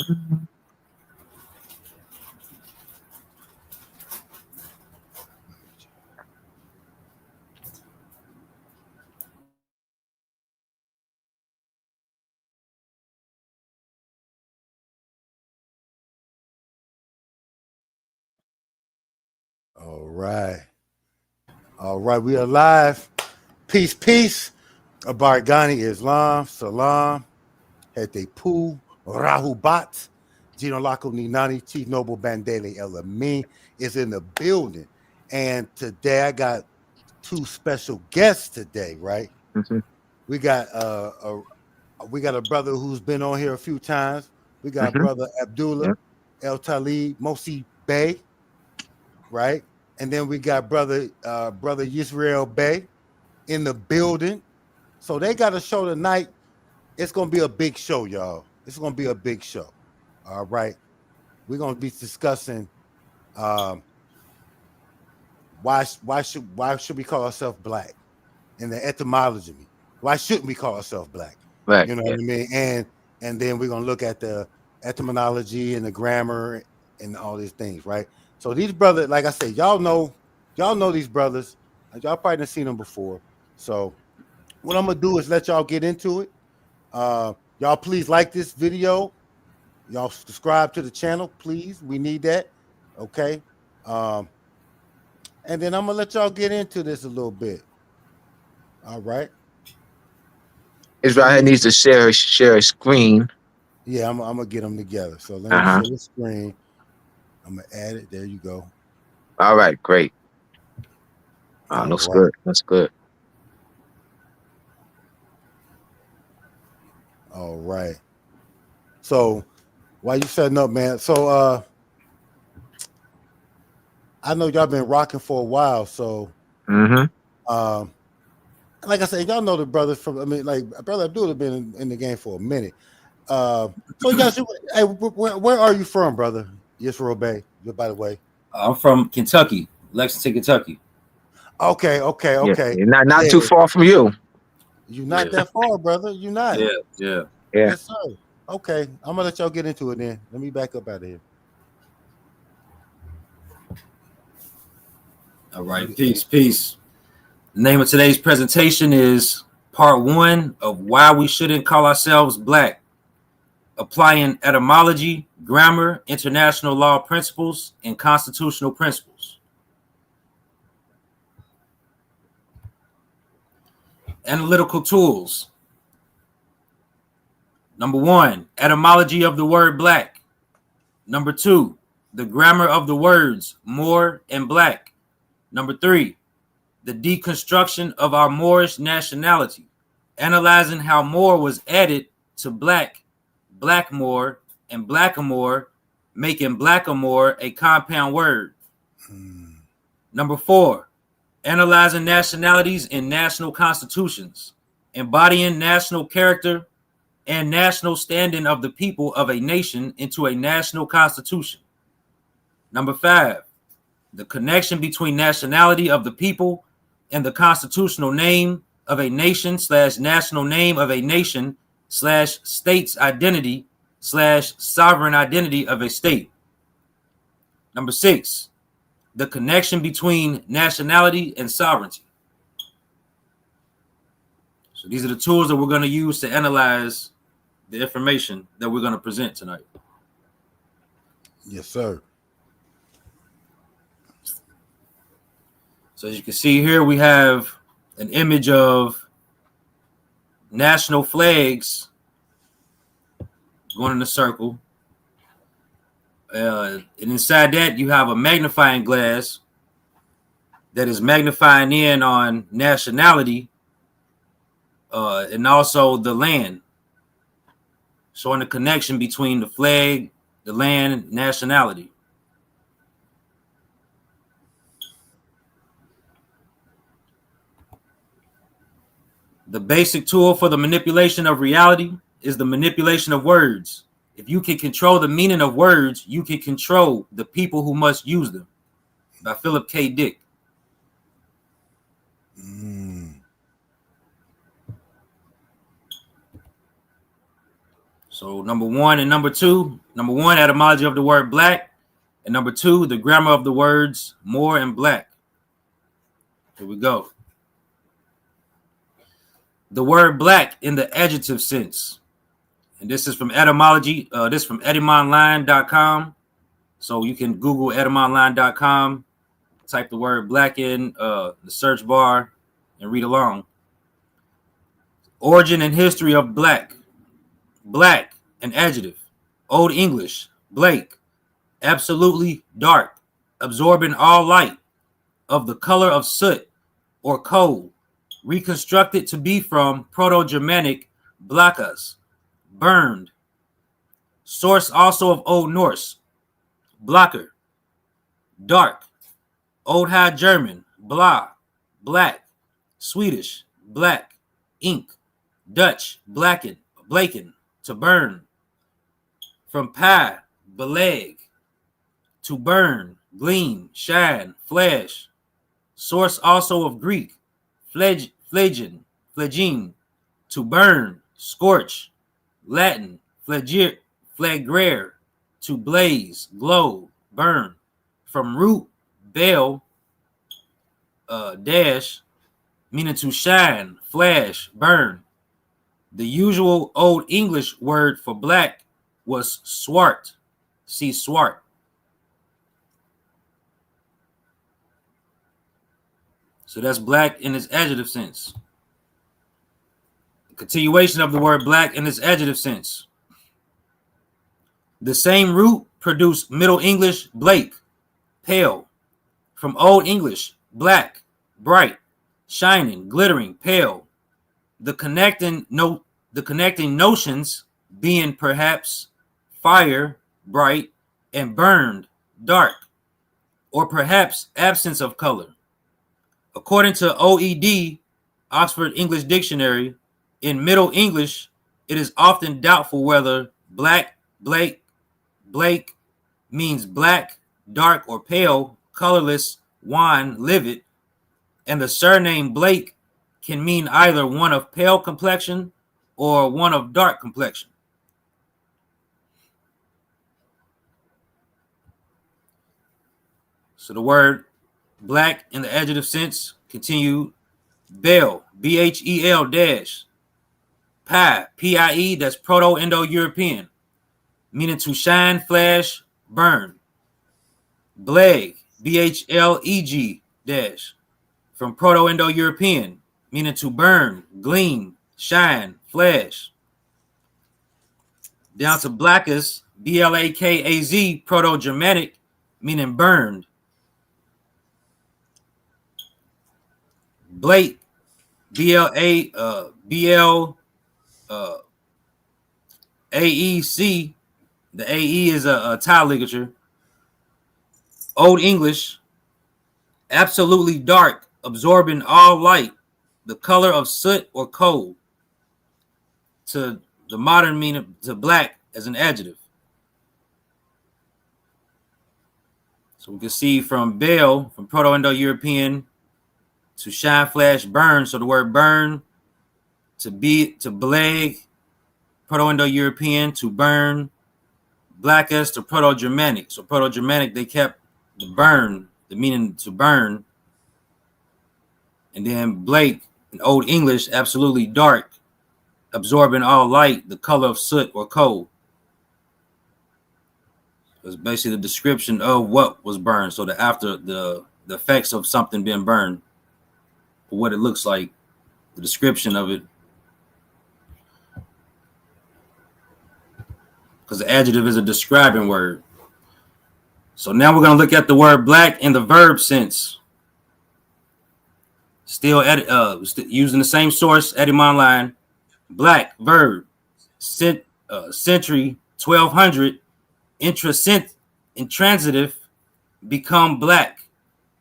All right. All right. We are live. Peace, peace. Abargani Islam. Salam. Hete Pu. Rahubat. Gino Laco Ninani. Chief Noble Bandele Elamine is in the building. And today I got two special guests today, right? Mm-hmm. We got a brother who's been on here a few times. We got brother Abdullah, El Talib, Mosi Bey, right? And then we got brother Yisrael Bey in the building. So they got a show tonight. It's gonna be a big show, y'all. It's gonna be a big show. All right. We're gonna be discussing why should we call ourselves black and the etymology. Why shouldn't we call ourselves black? Right. You know what I mean? And then we're gonna look at the etymology and the grammar and all these things, right? So these brothers, like I said, y'all know these brothers. Y'all probably done seen them before. So what I'm gonna do is let y'all get into it. Y'all please like this video. Y'all subscribe to the channel, please. We need that. Okay. And then I'm gonna let y'all get into this a little bit. All right. Israel needs to share a screen. Yeah, I'm gonna get them together. So let me share the screen. I'm gonna add it. There you go. All right, great. Looks good. That's good. All right. So while you setting up, man. So I know y'all been rocking for a while. So like I said, y'all know the brothers from. I mean, like brother Abdullah been in the game for a minute. So guys, hey, where are you from, brother? Yisrael Bey. By the way, I'm from Kentucky, Lexington, Kentucky. Okay. Yeah, not too far from you. You're not that far, brother. You're not. Yeah. Yes, sir. Okay, I'm gonna let y'all get into it then. Let me back up out of here. All right, peace. The name of today's presentation is part 1 of why we shouldn't call ourselves black, applying etymology, grammar, international law principles, and constitutional principles. Analytical tools. Number 1, etymology of the word black. Number 2, the grammar of the words Moor and black. Number 3, the deconstruction of our Moorish nationality, analyzing how Moor was added to black, Blackmore, and Blackamoor, making Blackamoor a compound word. Number 4, analyzing nationalities in national constitutions, embodying national character and national standing of the people of a nation into a national constitution. Number 5, the connection between nationality of the people and the constitutional name of a nation / national name of a nation / state's identity / sovereign identity of a state. Number 6, the connection between nationality and sovereignty. So these are the tools that we're going to use to analyze the information that we're going to present tonight. Yes, sir. So as you can see here, we have an image of national flags going in a circle. And inside that, you have a magnifying glass that is magnifying in on nationality and also the land, showing the connection between the flag, the land, and nationality. The basic tool for the manipulation of reality is the manipulation of words. If you can control the meaning of words, you can control the people who must use them. By Philip K. Dick. So number 1 and number 2, Number one, etymology of the word black. And number two, the grammar of the words more and black. Here we go. The word black in the adjective sense. And this is from etymology. This is from etymonline.com. So you can Google etymonline.com, type the word black in the search bar, and read along. Origin and history of black. Black, an adjective. Old English, Blake, absolutely dark, absorbing all light, of the color of soot or coal, reconstructed to be from Proto-Germanic blakas, burned. Source also of Old Norse, blocker, dark. Old High German, blah, black. Swedish, black, ink. Dutch, blaken, to burn. From pie, beleg, to burn, gleam, shine, flash. Source also of Greek, phlegein, to burn, scorch. Latin, flagrare, to blaze, glow, burn. From root, bell, dash, meaning to shine, flash, burn. The usual Old English word for black was swart. See swart. So that's black in its adjective sense. Continuation of the word black in its adjective sense. The same root produced Middle English blake, pale. From Old English, black, bright, shining, glittering, pale. The connecting notions being perhaps fire, bright, and burned, dark, or perhaps absence of color. According to OED, Oxford English Dictionary, in Middle English, it is often doubtful whether black, blake means black, dark, or pale, colorless, wan, livid, and the surname Blake can mean either one of pale complexion or one of dark complexion. So the word black in the adjective sense, continue. Bell, B-H-E-L dash. Pie, P-I-E, that's Proto-Indo-European, meaning to shine, flash, burn. Bleg, B-H-L-E-G dash, from Proto-Indo-European, meaning to burn, gleam, shine, flash. Down to blackas, B-L-A-K-A-Z, Proto-Germanic, meaning burned. Blake, B-L-A-E-C, the A-E is a tie ligature. Old English, absolutely dark, absorbing all light, the color of soot or coal. To the modern meaning to black as an adjective. So we can see from bell, from Proto-Indo-European, to shine, flash, burn. So the word burn, to bleg, Proto-Indo-European, to burn. Blackish to Proto-Germanic. So Proto-Germanic, they kept the burn, the meaning to burn. And then Blake, in Old English, absolutely dark, absorbing all light, the color of soot or coal. It's basically the description of what was burned. So the after the effects of something being burned, what it looks like, the description of it. Because the adjective is a describing word. So now we're going to look at the word black in the verb sense. Still using the same source, Etymology. Black, verb, century, 1200, intransitive, become black.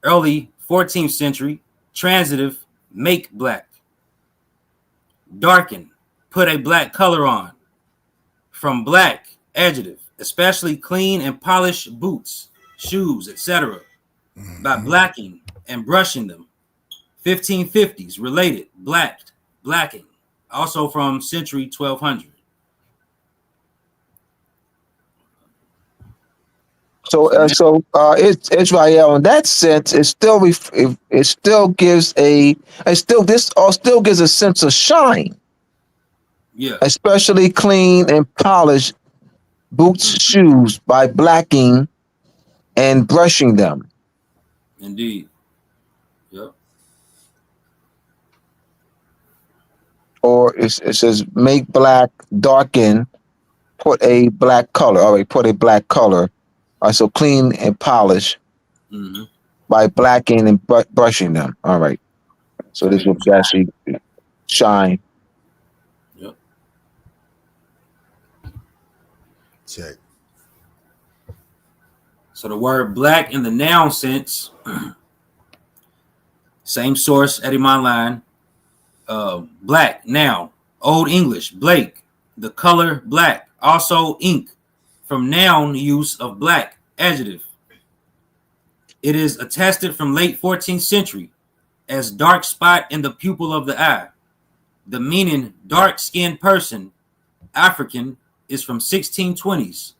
Early 14th century, transitive, make black. Darken, put a black color on. From black, adjective, especially clean and polished boots, shoes, etc. By blacking and brushing them. 1550s, related, blacking. Also from century 1200. It's Israel in that sense. It still gives still gives a sense of shine, Yeah. especially clean and polished boots, shoes by blacking and brushing them. Indeed. Yep. Or it says make black, darken, put a black color. All right, put a black color. All right, so clean and polish Mm-hmm. by blacking and brushing them. All right. So this will actually shine. Yep. Check. So the word black in the noun sense, same source, Eddie Line. Black, noun. Old English, Blake. The color, black. Also ink, from noun use of black, adjective. It is attested from late 14th century as dark spot in the pupil of the eye. The meaning dark-skinned person, African, is from 1620s,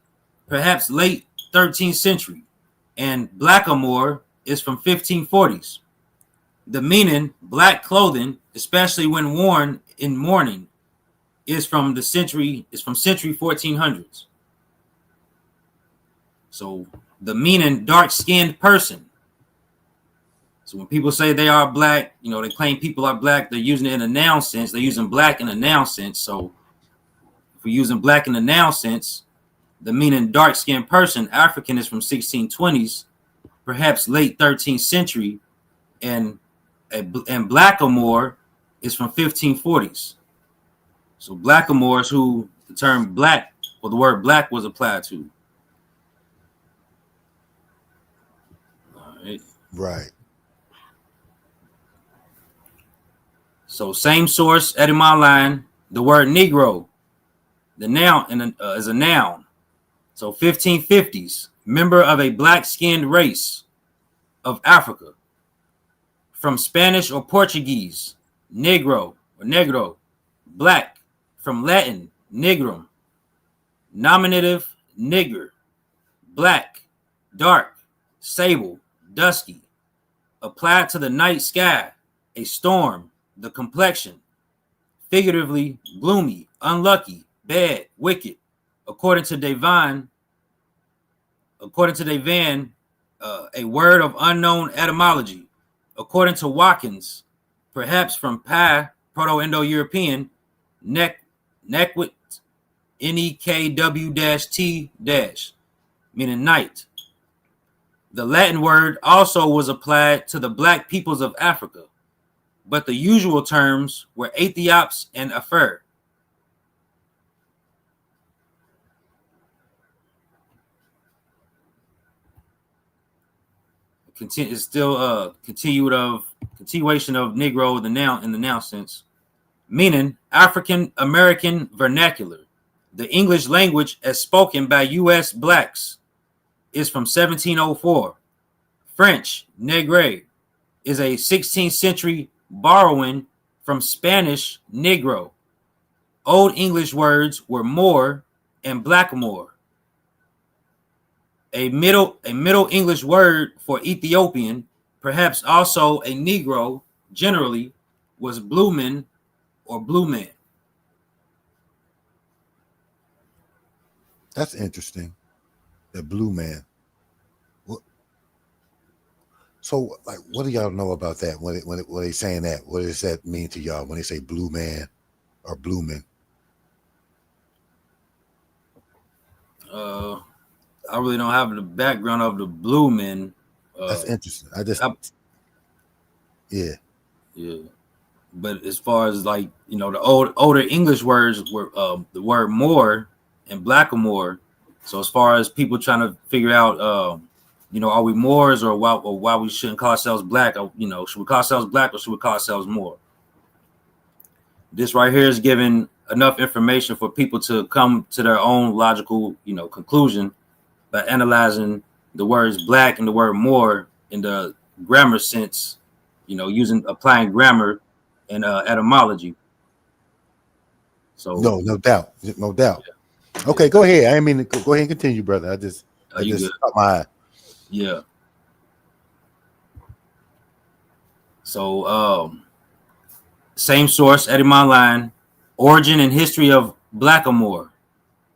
perhaps late 13th century, and blackamoor is from 1540s. The meaning black clothing, especially when worn in mourning, is from century 1400s. So the meaning dark-skinned person. So when people say they are black, they claim people are black, they're using it in a noun sense. They're using black in a noun sense. So if we're using black in a noun sense, the meaning dark-skinned person, African, is from 1620s, perhaps late 13th century, and blackamoor is from 1540s. So blackamoor is who the term black, or the word black, was applied to. All right. Right. So same source, Eddie Line. The word Negro, the noun is a noun. So 1550s, member of a black-skinned race of Africa. From Spanish or Portuguese, Negro or Negro, black. From Latin, Nigrum. Nominative, nigger. Black, dark, sable, dusky. Applied to the night sky, a storm, the complexion. Figuratively, gloomy, unlucky, bad, wicked. According to Devan, a word of unknown etymology. According to Watkins, perhaps from Pi, Proto-Indo-European, nekwt, nekw-t, meaning night. The Latin word also was applied to the black peoples of Africa, but the usual terms were Ethiops and Afer. Is still a continuation of Negro, the noun in the noun sense, meaning African American vernacular. The English language as spoken by U.S. blacks is from 1704. French, nègre, is a 16th century borrowing from Spanish negro. Old English words were Moor and blackamoor. A Middle English word for Ethiopian, perhaps also a Negro, generally, was blueman or blue man. That's interesting. The blue man. So, like, what do y'all know about that? When they saying that, what does that mean to y'all when they say blue man or bloomin'? I really don't have the background of the blue men. That's interesting. Yeah. But as far as like the older English words were the word Moor and blackamoor. So as far as people trying to figure out, are we Moors or why we shouldn't call ourselves black? Should we call ourselves black or should we call ourselves Moor? This right here is giving enough information for people to come to their own logical, conclusion by analyzing the words black and the word Moor in the grammar sense, applying grammar and etymology. So no doubt. Yeah. Okay, go ahead. I mean, go ahead and continue, brother. Oh, you good? My Yeah. So, same source, Etymology line, origin and history of blackamoor.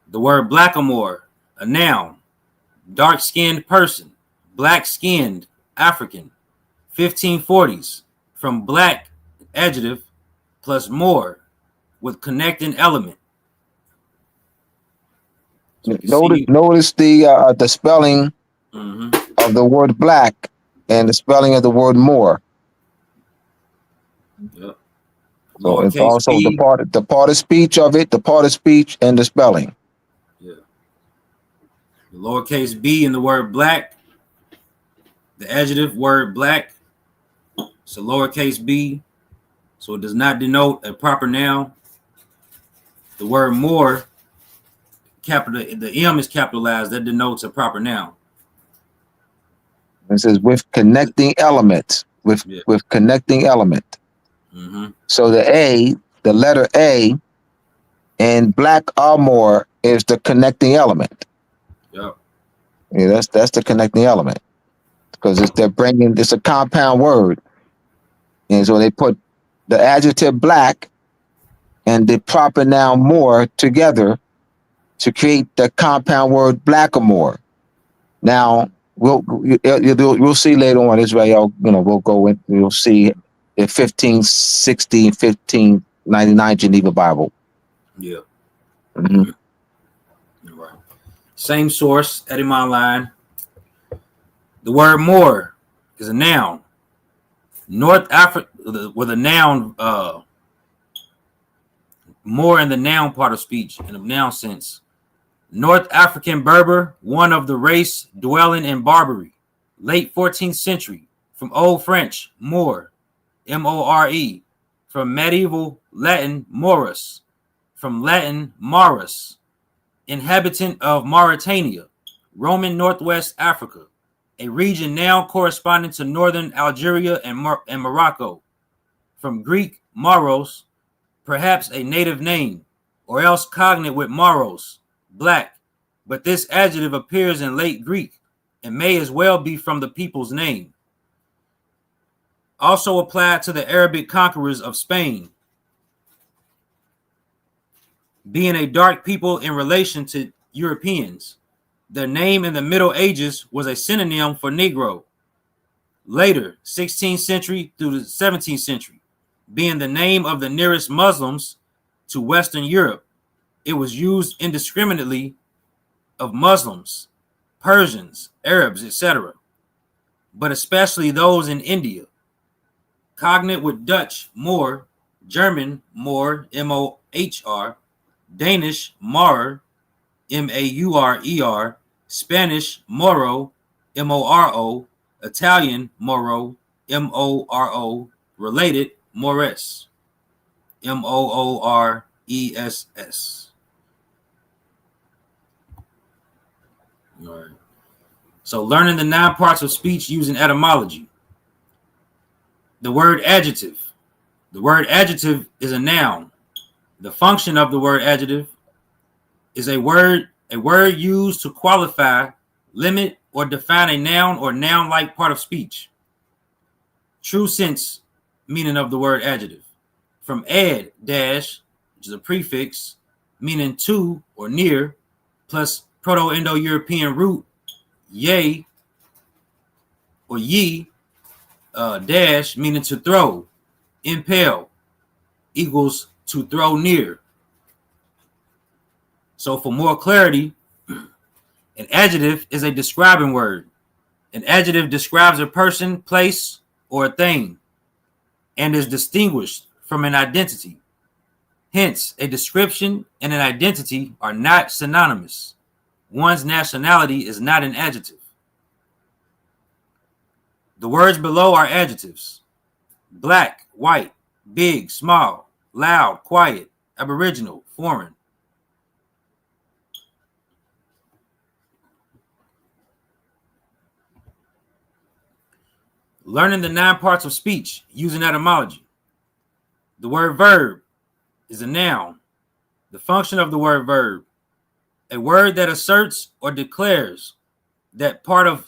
The word blackamoor, a noun, dark-skinned person, black-skinned, African, 1540s, from black, adjective, plus more, with connecting element. So Notice the spelling of the word black and the spelling of the word more. Yep. So it's Lowercase also b. the part of speech of it, the part of speech and the spelling. Yeah. The lowercase b in the word black, the adjective word black, so lowercase b, so it does not denote a proper noun. The word more, capital, the M is capitalized, that denotes a proper noun. It says with connecting elements, with connecting element. So the letter A in black or more is the connecting element. Yep. Yeah, that's the connecting element, because it's a compound word, and so they put the adjective black and the proper noun more together to create the compound word blackamoor. Now we'll see later on, Israel. We'll go in. We'll see in 1560, 1599 Geneva Bible. Yeah. Right. Same source, Etymology line. The word more is a noun. North Africa with a noun, more in the noun part of speech, in a noun sense. North African Berber, one of the race dwelling in Barbary, late 14th century, from Old French, more, M-O-R-E, from medieval Latin, Morus, from Latin, Maurus, inhabitant of Mauritania, Roman Northwest Africa, a region now corresponding to northern Algeria and Morocco, from Greek, Maros, perhaps a native name, or else cognate with Maros, black, but this adjective appears in late Greek and may as well be from the people's name. Also applied to the Arabic conquerors of Spain, being a dark people in relation to Europeans. Their name in the Middle Ages was a synonym for Negro. Later, 16th century through the 17th century, being the name of the nearest Muslims to Western Europe, it was used indiscriminately of Muslims, Persians, Arabs, etc., but especially those in India. Cognate with Dutch, Moor, German, Moor, M-O-H-R, Danish, Maurer, M-A-U-R-E-R, Spanish, Moro, M-O-R-O, Italian, Moro, M-O-R-O, related, Mores, M-O-O-R-E-S-S. All right. So learning the 9 parts of speech using etymology. The word adjective. The word adjective is a noun. The function of the word adjective is a word used to qualify, limit, or define a noun or noun-like part of speech. True sense meaning of the word adjective. From ad, dash, which is a prefix, meaning to or near, plus Proto-Indo-European root, yea, or ye, dash, meaning to throw, impel, equals to throw near. So for more clarity, an adjective is a describing word. An adjective describes a person, place, or a thing, and is distinguished from an identity. Hence, a description and an identity are not synonymous. One's nationality is not an adjective. The words below are adjectives. Black, white, big, small, loud, quiet, aboriginal, foreign. Learning the 9 parts of speech using etymology. The word verb is a noun. The function of the word verb, a word that asserts or declares that part of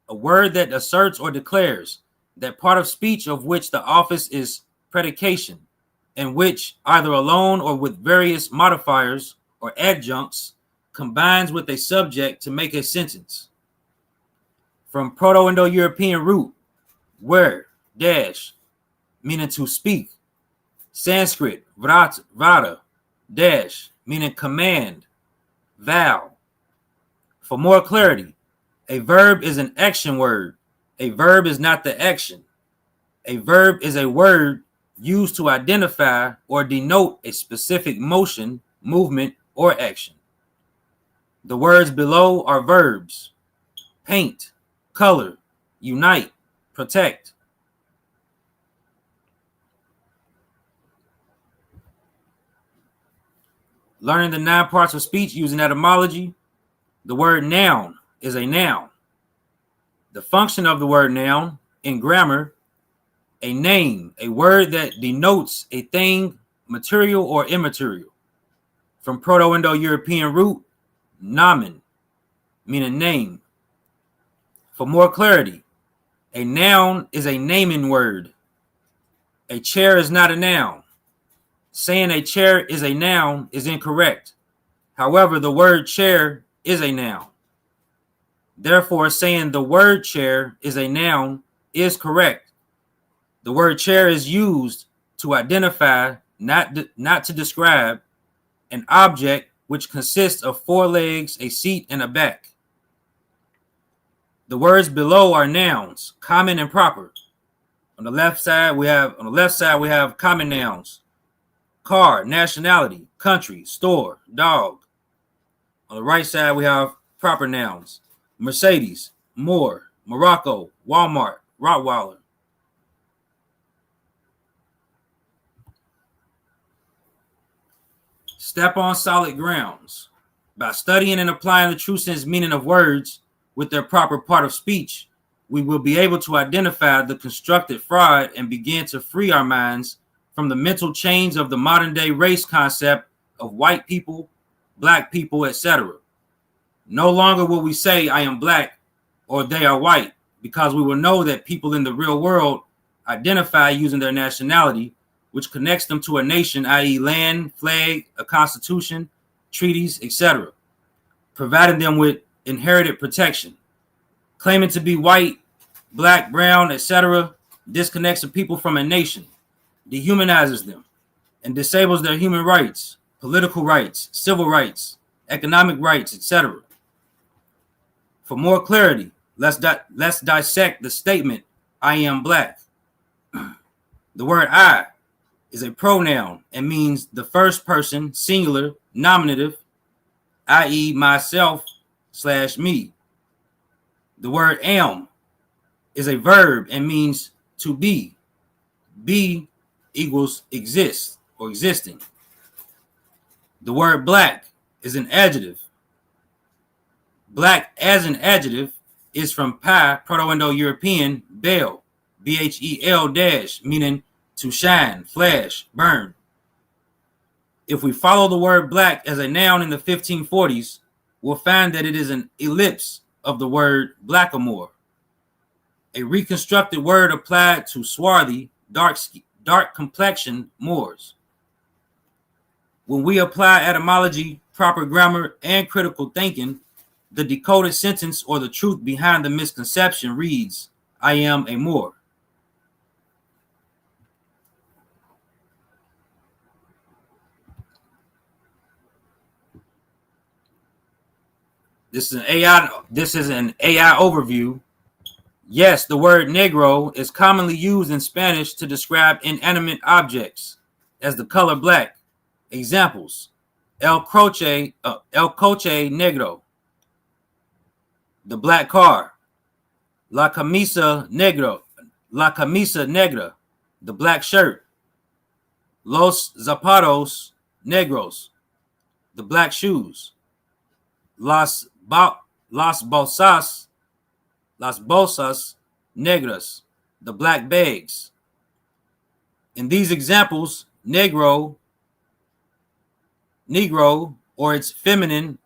a word that asserts or declares that part of speech of which the office is predication, and which either alone or with various modifiers or adjuncts combines with a subject to make a sentence. From Proto-Indo-European root, where, dash, meaning to speak. Sanskrit, vrata, dash, meaning command, vow. For more clarity, a verb is an action word. A verb is not the action. A verb is a word used to identify or denote a specific motion, movement, or action. The words below are verbs: paint, color, unite, protect. Learning the 9 parts of speech using etymology. The word noun is a noun. The function of the word noun in grammar: a name, a word that denotes a thing, material or immaterial. From Proto-Indo-European root, nomen, meaning name. For more clarity, a noun is a naming word. A chair is not a noun. Saying a chair is a noun is incorrect. However, the word chair is a noun. Therefore, saying the word chair is a noun is correct. The word chair is used to identify, not to describe, an object which consists of 4 legs, a seat, and a back. The words below are nouns, common and proper. On the left side, we have common nouns: car, nationality, country, store, dog. On the right side, we have proper nouns: Mercedes, Moore, Morocco, Walmart, Rottweiler. Step on solid grounds. By studying and applying the true sense meaning of words with their proper part of speech, we will be able to identify the constructed fraud and begin to free our minds from the mental chains of the modern day race concept of white people, black people, etc. No longer will we say I am black or they are white, because we will know that people in the real world identify using their nationality, which connects them to a nation, i.e. land, flag, a constitution, treaties, etc., providing them with inherited protection. Claiming to be white, black, brown, etc. disconnects the people from a nation, dehumanizes them, and disables their human rights, political rights, civil rights, economic rights, etc. For more clarity, let's dissect the statement, I am black. The word I is a pronoun and means the first person, singular, nominative, i.e. myself/me. The word am is a verb and means to be. Be equals exist or existing. The word black is an adjective. Black as an adjective is from Pi, Proto-Indo-European, bel, B-H-E-L dash, meaning to shine, flash, burn. If we follow the word black as a noun in the 1540s, we'll find that it is an ellipse of the word blackamoor, a reconstructed word applied to swarthy, dark complexioned Moors. When we apply etymology, proper grammar, and critical thinking, the decoded sentence or the truth behind the misconception reads, I am a Moor. This is an AI overview. Yes, the word negro is commonly used in Spanish to describe inanimate objects as the color black. Examples: el coche negro, the black car; la camisa negra, the black shirt; los zapatos negros, the black shoes; las bolsas negras, the black bags. In these examples, negro, or its feminine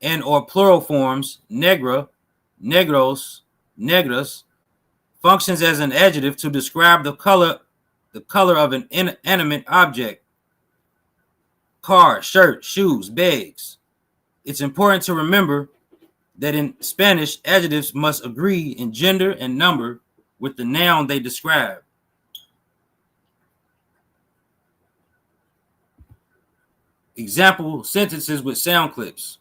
and or plural forms, negra, negros, negras, functions as an adjective to describe the color of an inanimate object. Car, shirt, shoes, bags. It's important to remember that in Spanish, adjectives must agree in gender and number with the noun they describe. Example sentences with sound clips.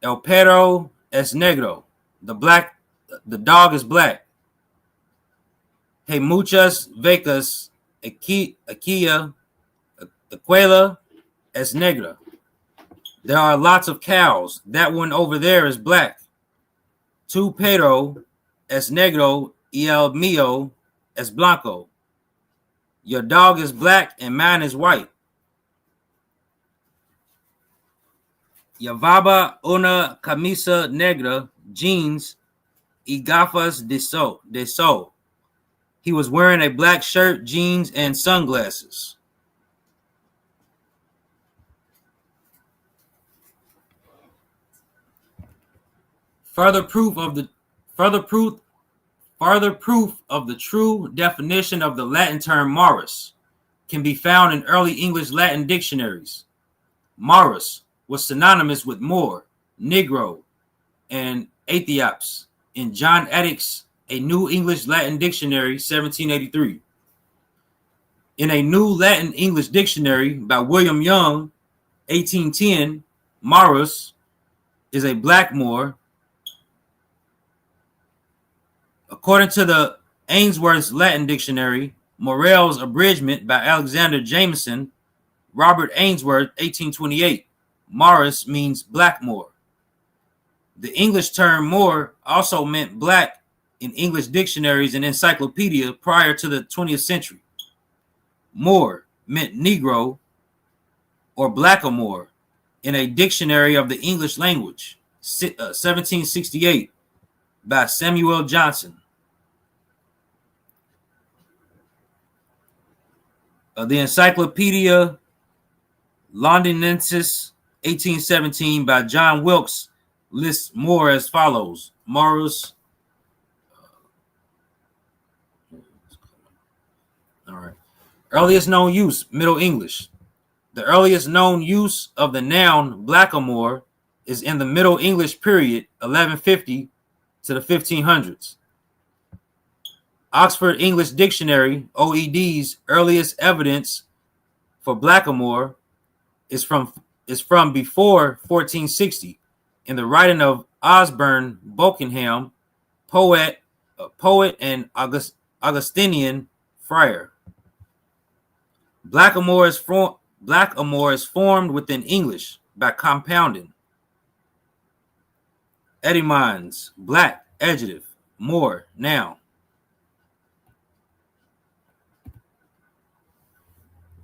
El perro es negro. The dog is black. Hay muchas vacas aquí escuela es negra. There are lots of cows. That one over there is black. Tu perro es negro y el mío es blanco. Your dog is black and mine is white. Llevaba una camisa negra, jeans y gafas de sol. He was wearing a black shirt, jeans, and sunglasses. Further proof of the true definition of the Latin term morus can be found in early English Latin dictionaries. Morus was synonymous with Moor, Negro, and Aethiops in John Attic's A New English Latin Dictionary, 1783. In a New Latin English Dictionary by William Young, 1810, morus is a black Moor. According to the Ainsworth's Latin Dictionary, Morel's abridgment by Alexander Jameson, Robert Ainsworth, 1828, morus means black Moor. The English term Moor also meant black in English dictionaries and encyclopedia prior to the 20th century. Moor meant Negro or blackamoor in a dictionary of the English language, 1768, by Samuel Johnson. The Encyclopedia Londinensis, 1817, by John Wilkes, lists Moor as follows. Morus. All right. Earliest known use, Middle English. The earliest known use of the noun blackamoor is in the Middle English period, 1150 to the 1500s. Oxford English Dictionary, OED's earliest evidence for blackamoor is from before 1460 in the writing of Osborne Buckingham, poet and Augustinian friar. Blackamoor is formed within English by compounding. Etymons, black, adjective, moor, noun.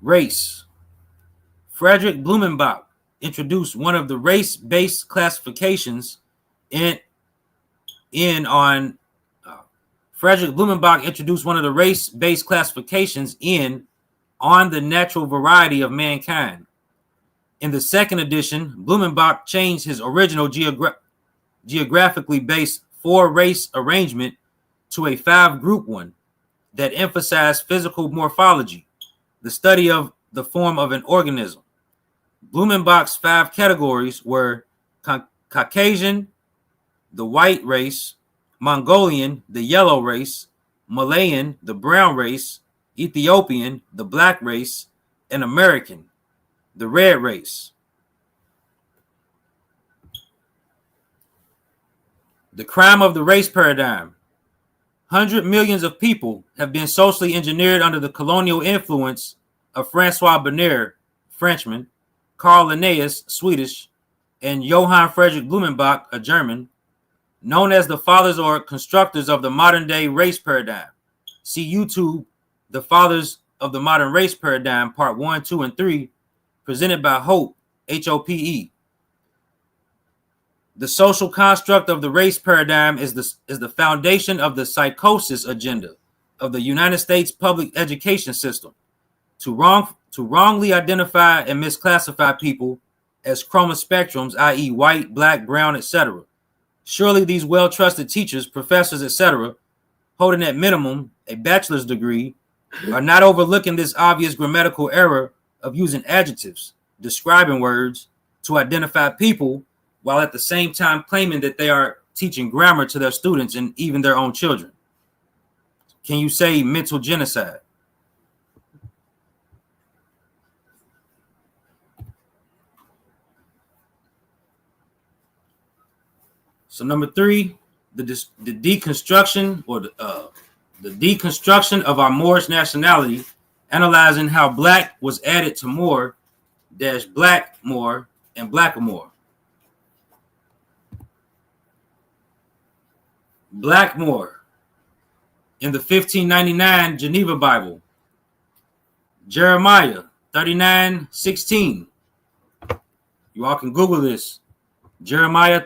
Race. Frederick Blumenbach introduced one of the race-based classifications Frederick Blumenbach introduced one of the race-based classifications on the natural variety of mankind. In the second edition, Blumenbach changed his original geographically based 4-race arrangement to a 5-group one that emphasized physical morphology, the study of the form of an organism. Blumenbach's 5 categories were Caucasian, the white race, Mongolian, the yellow race, Malayan, the brown race, Ethiopian, the black race, and American, the red race. The crime of the race paradigm. 100 millions of people have been socially engineered under the colonial influence of Francois Bernier, Frenchman, Carl Linnaeus, Swedish, and Johann Friedrich Blumenbach, a German, known as the fathers or constructors of the modern-day race paradigm. See YouTube, The Fathers of the Modern Race Paradigm, Part 1, 2, and 3, presented by Hope, H-O-P-E. The social construct of the race paradigm is the foundation of the psychosis agenda of the United States public education system to wrongly identify and misclassify people as chromospectrums, i.e. white, black, brown, etc., Surely these well-trusted teachers, professors, etc., holding at minimum a bachelor's degree, are not overlooking this obvious grammatical error of using adjectives, describing words to identify people, while at the same time claiming that they are teaching grammar to their students and even their own children. Can you say mental genocide? So number 3, the deconstruction or the deconstruction of our Moorish nationality, analyzing how black was added to Moor dash Blackmore and Blackamoor. Blackmore in the 1599 Geneva Bible, Jeremiah 39:16. You all can Google this. Jeremiah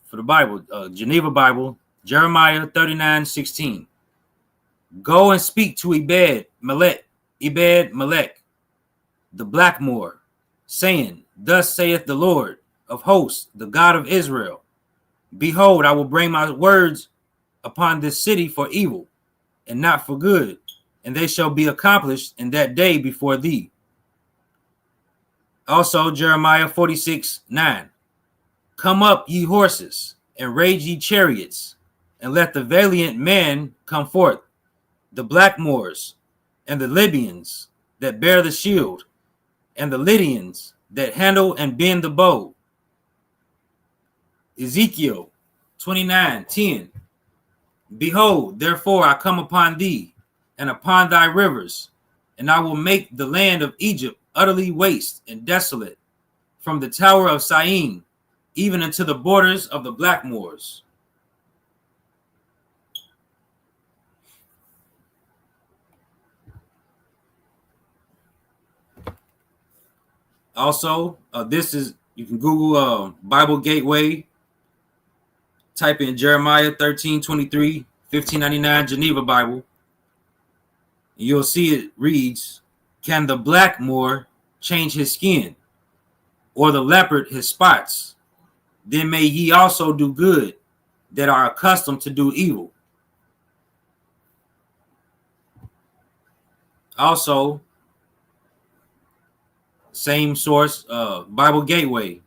for the Bible, Geneva Bible, Jeremiah 39:16. Go and speak to Ebed Melech, the Blackmore, saying, thus saith the Lord of hosts, the God of Israel, behold, I will bring my words upon this city for evil and not for good, and they shall be accomplished in that day before thee. Also Jeremiah 46:9. Come up, ye horses, and rage ye chariots, and let the valiant men come forth, the Blackmoors, and the Libyans that bear the shield, and the Lydians that handle and bend the bow. Ezekiel 29:10. Behold, therefore I come upon thee, and upon thy rivers, and I will make the land of Egypt utterly waste and desolate, from the tower of Syene, even unto the borders of the Blackmoors. Also, this is, you can Google Bible Gateway, type in Jeremiah 13:23, 1599 Geneva Bible, and you'll see it reads, can the Blackmoor change his skin, or the leopard his spots? Then may ye also do good that are accustomed to do evil. Also, same source, Bible Gateway,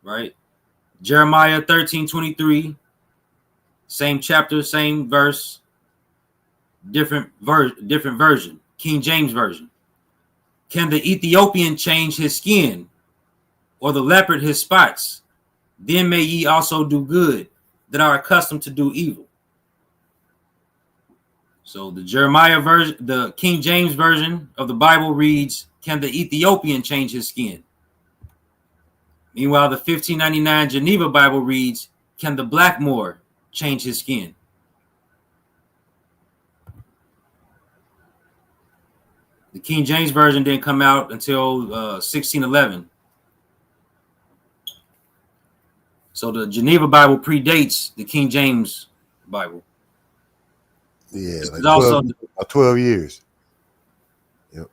right? Jeremiah 13:23, same chapter, same verse, different version, King James Version. Can the Ethiopian change his skin, or the leopard his spots? Then may ye also do good that are accustomed to do evil. So the Jeremiah version, the King James Version of the Bible reads, can the Ethiopian change his skin? Meanwhile, the 1599 Geneva Bible reads, can the Blackmoor change his skin? The King James Version didn't come out until 1611. So the Geneva Bible predates the King James Bible. Yeah, like 12 years. Yep.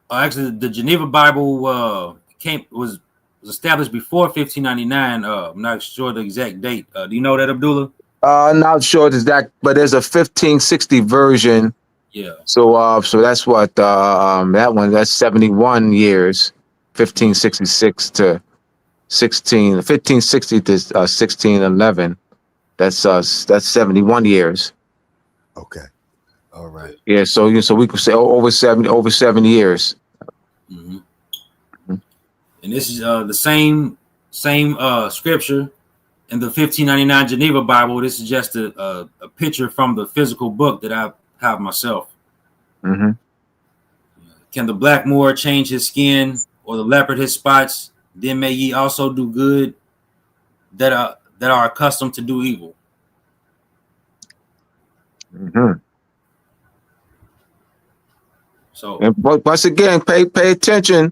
Actually, the Geneva Bible was established before 1599. I'm not sure the exact date. Do you know that, Abdullah? Not sure the exact, but there's a 1560 version. Yeah. So that's what that one. That's 71 years, 1566 to 1560 to 1611. That's 71 years. Okay. All right. Yeah. So we could say over 7 years. Mm-hmm. Mm-hmm. And this is the same scripture in the 1599 Geneva Bible. This is just a picture from the physical book that I have myself. Mm-hmm. Can the Blackmoor change his skin, or the leopard his spots? Then may ye also do good that are accustomed to do evil. Mm-hmm. So, and once again, pay attention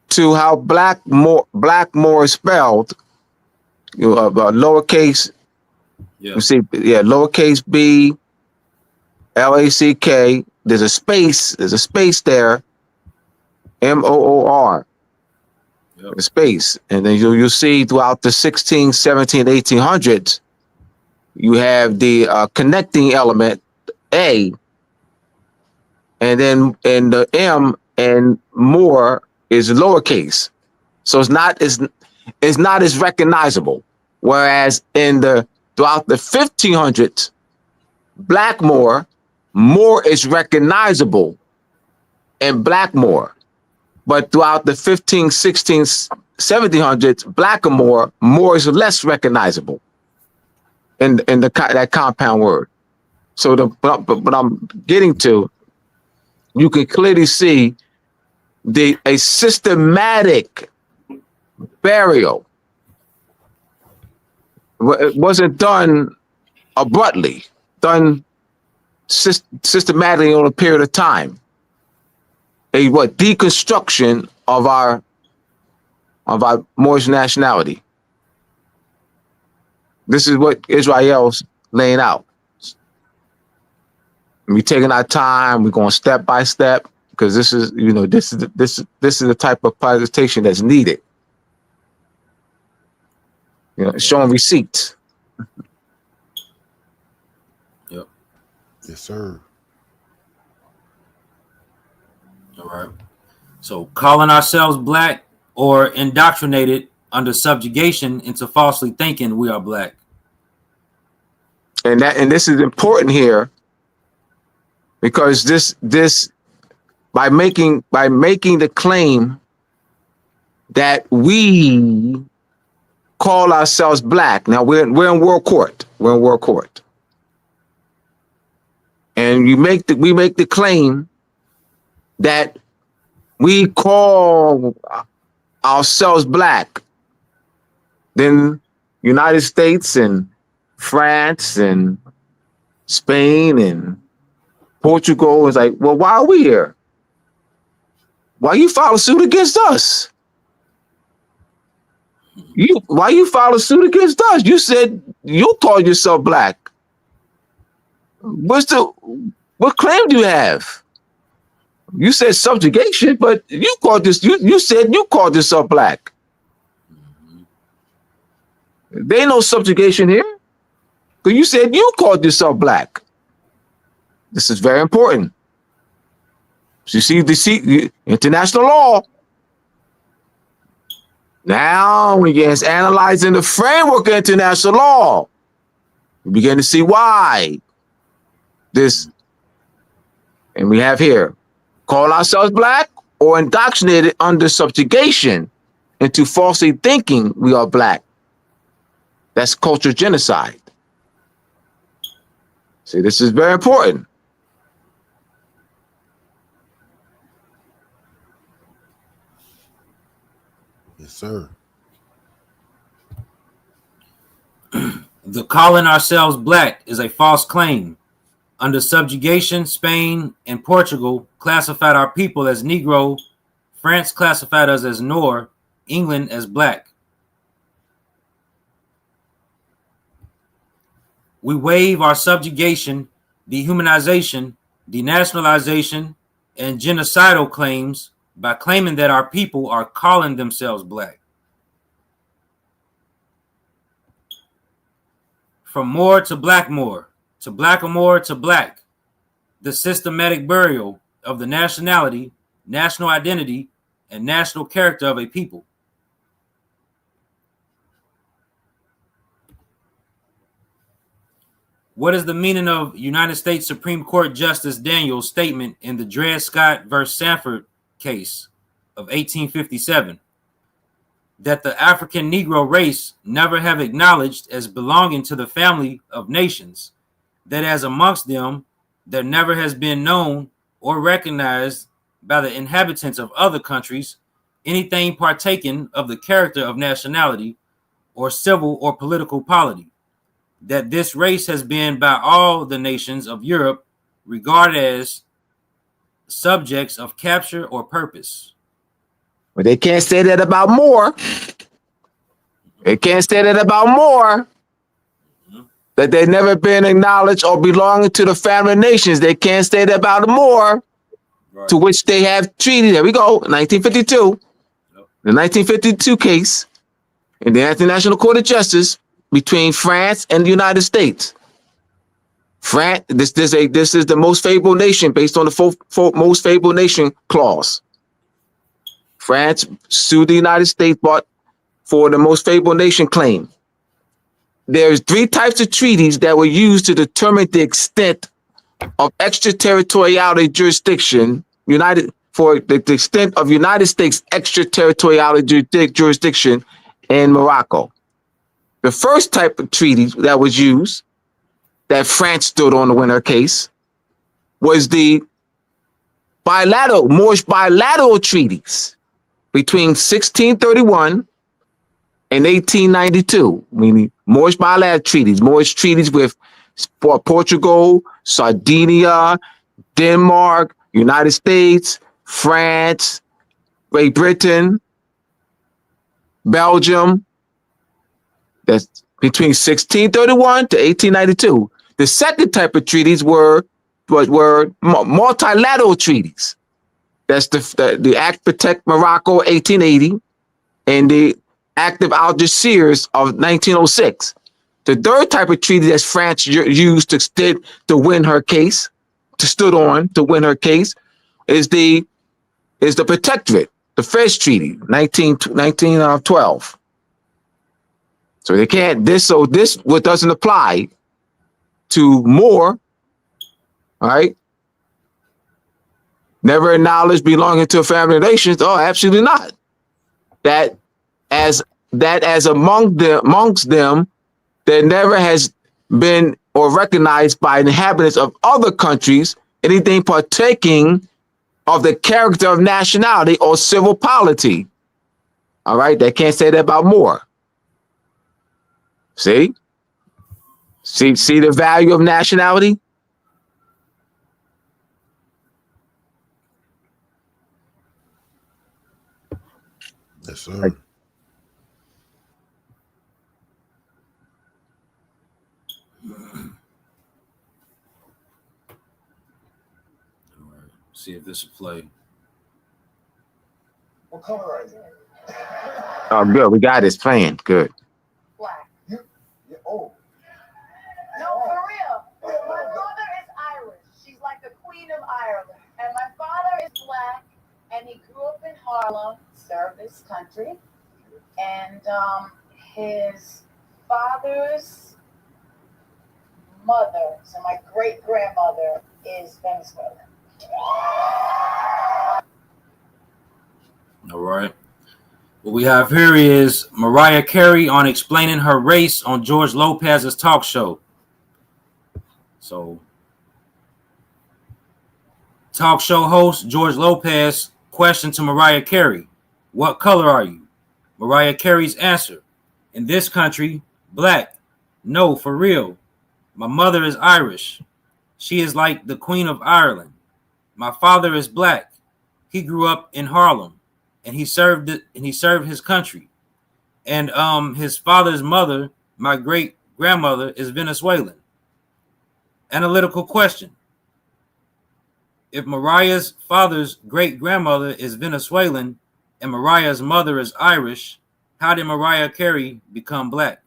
to how Blackmore is spelled. Lowercase. yeah. You see, lowercase b, Lack. There's a space there. Moor. Yep. Space. And then you'll see throughout the 16, 17, 1800s, you have the connecting element A, and then in the M and more is lowercase. So it's not as recognizable. Whereas throughout the 1500s, Blackmore, more is recognizable in Blackmore. But throughout the 15, 16, 1700s, Blackamoor, more is less recognizable in that compound word. So what I'm getting to, you can clearly see a systematic burial. It wasn't done abruptly, done systematically over a period of time. A deconstruction of our Moorish nationality. This is what Israel's laying out. We're taking our time. We're going step by step because this is the type of presentation that's needed. Showing receipts. Yep. Yes, sir. All right. So calling ourselves black or indoctrinated under subjugation into falsely thinking we are black. And this is important here because this by making the claim that we call ourselves black. Now we're in world court. We're in world court. And we make the claim that we call ourselves black. Then United States and France and Spain and Portugal is like, well, why are we here? Why you file suit against us? Why you file suit against us? You said you call yourself black. What claim do you have? You said subjugation, but you said you called yourself black. There ain't no subjugation here. Because you said you called yourself black. This is very important. So you see the international law. Now we get analyzing the framework of international law. We begin to see why this, and we have here, call ourselves black or indoctrinated under subjugation into falsely thinking we are black. That's cultural genocide. See, this is very important. Yes, sir. The calling ourselves black is a false claim. Under subjugation, Spain and Portugal classified our people as Negro. France classified us as Noor. England as black. We waive our subjugation, dehumanization, denationalization, and genocidal claims by claiming that our people are calling themselves black. From Moor to Blackmore, to Blackamoor to black, the systematic burial of the nationality, national identity, and national character of a people. What is the meaning of United States Supreme Court Justice Daniels' statement in the Dred Scott versus Sanford case of 1857 that the African Negro race never have acknowledged as belonging to the family of nations, that as amongst them there never has been known or recognized by the inhabitants of other countries anything partaking of the character of nationality or civil or political polity, that this race has been by all the nations of Europe regarded as subjects of capture or purpose. But they can't say that about Moor. They can't say that about Moor. That they've never been acknowledged or belonging to the family of nations. They can't say that about Moor, right, to which they have treaty. There we go, 1952. Yep. the 1952 case in the International Court of Justice between France and the United States. France, this is the most favorable nation based on the most favorable nation clause. France sued the United States for the most favorable nation claim. There's 3 types of treaties that were used to determine the extent of extraterritoriality jurisdiction, for the extent of United States extraterritoriality jurisdiction in Morocco. The first type of treaty that was used, that France stood on to win her case, was the Moorish bilateral treaties between 1631 and 1892, meaning Moorish bilateral treaties, Moorish treaties with Portugal, Sardinia, Denmark, United States, France, Great Britain, Belgium. That's between 1631 to 1892. The second type of treaties were multilateral treaties. That's the Act Protect Morocco 1880 and the Act of Algeciras of 1906. The third type of treaty that France used to win her case, to win her case, is the Protectorate, the French Treaty, 1912. So they can't, this what doesn't apply to Moor, all right? Never acknowledged belonging to a family of nations. Oh, absolutely not. That as amongst them, there never has been or recognized by inhabitants of other countries anything partaking of the character of nationality or civil polity. All right, they can't say that about Moor. See the value of nationality? Yes, sir. See if this will play. What color are you? Oh, good. We got this playing. Good. Black. Oh. No, for real. My mother is Irish. She's like the Queen of Ireland. And my father is black, and he grew up in Harlem, served his country. And his father's mother, so my great-grandmother, is Venezuelan. All right. What we have here is Mariah Carey on explaining her race on George Lopez's talk show. So, talk show host George Lopez question to Mariah Carey, "What color are you?" Mariah Carey's answer, "In this country, black. No, for real. My mother is Irish. She is like the Queen of Ireland. My father is black. He grew up in Harlem, and he served his country. And his father's mother, my great grandmother, is Venezuelan." Analytical question: if Mariah's father's great grandmother is Venezuelan and Mariah's mother is Irish, how did Mariah Carey become black?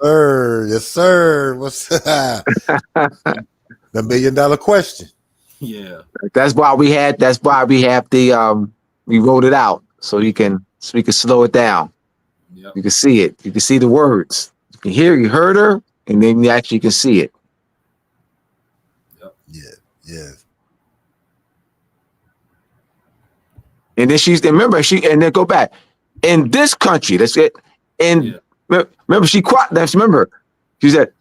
Yes, sir. What's the $1 million question? Yeah. That's why we have the we wrote it out so we can slow it down. Yep. You can see it. You can see the words. You heard her, and then you actually can see it. Yep. Yeah. And then and then go back. In this country, that's it. Remember, she said,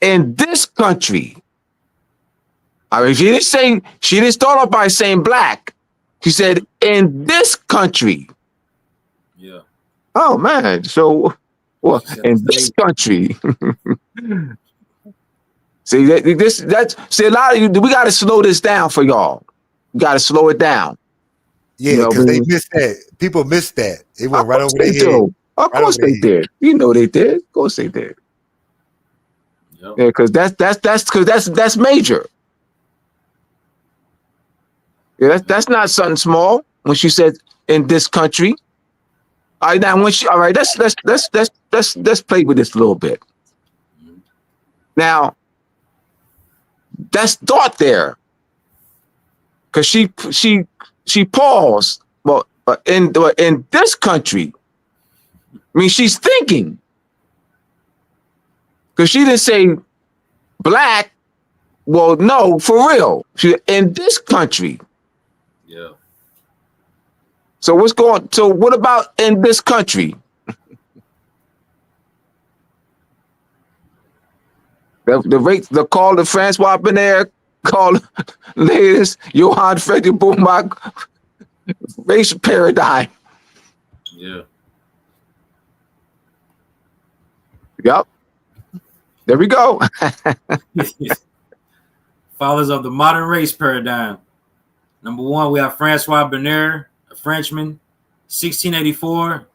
in this country. I mean, she didn't start off by saying black. She said, in this country. Yeah. Oh man. So in this country. See, see, a lot of you, we gotta slow this down for y'all. We gotta slow it down. Yeah, because they missed that. People missed that. It went right over their head. Of course they did. You know they did. Of course they did. Yep. Yep. Yeah, because that's major. Yeah, that's not something small. When she said in this country, all right, now when she, all right, let's play with this a little bit. Now, that's thought there, because she paused. Well, in this country, I mean, she's thinking, because she didn't say black. Well, no, for real. She in this country. Yeah. So what about in this country? The call to Francois Benaire, call latest Johann Friedrich Buchmark race paradigm. Yeah. Yep. There we go. Fathers of the modern race paradigm. Number one, we have Francois Benaire, a Frenchman, 1684,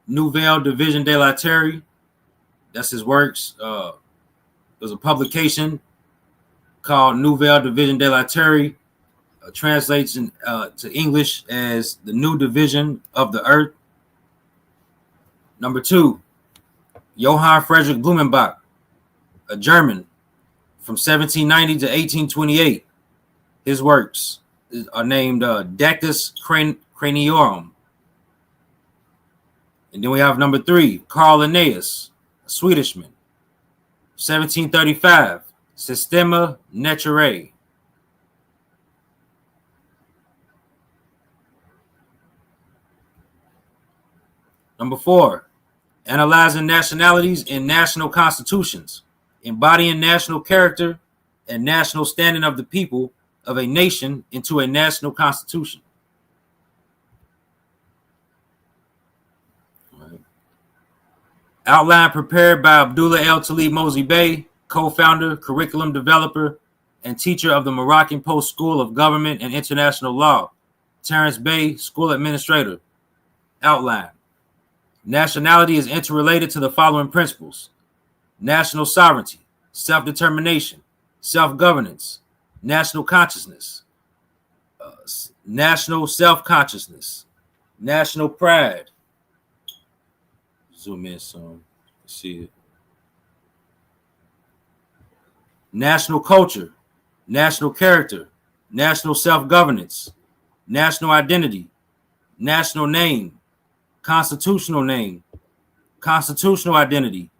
Nouvelle Division de la Terre. That's his works. There's a publication called Nouvelle Division de la Terre, translates to English as the New Division of the Earth. Number two, Johann Friedrich Blumenbach, a German, from 1790 to 1828. His works are named Decus Craniorum. And then we have number three, Carl Linnaeus, a Swedishman, 1735, Systema Naturae. Number four, Analyzing Nationalities in National Constitutions, Embodying National Character and National Standing of the People of a Nation into a National Constitution. Right. Outline prepared by Abdullah El Talib Mosi Bey, co-founder, curriculum developer, and teacher of the Moroccan Post School of Government and International Law, Terence Bey, school administrator. Outline. Nationality is interrelated to the following principles: national sovereignty, self-determination, self-governance, national consciousness, national self-consciousness, national pride. Zoom in some, see it. National culture, national character, national self-governance, national identity, national name, constitutional identity,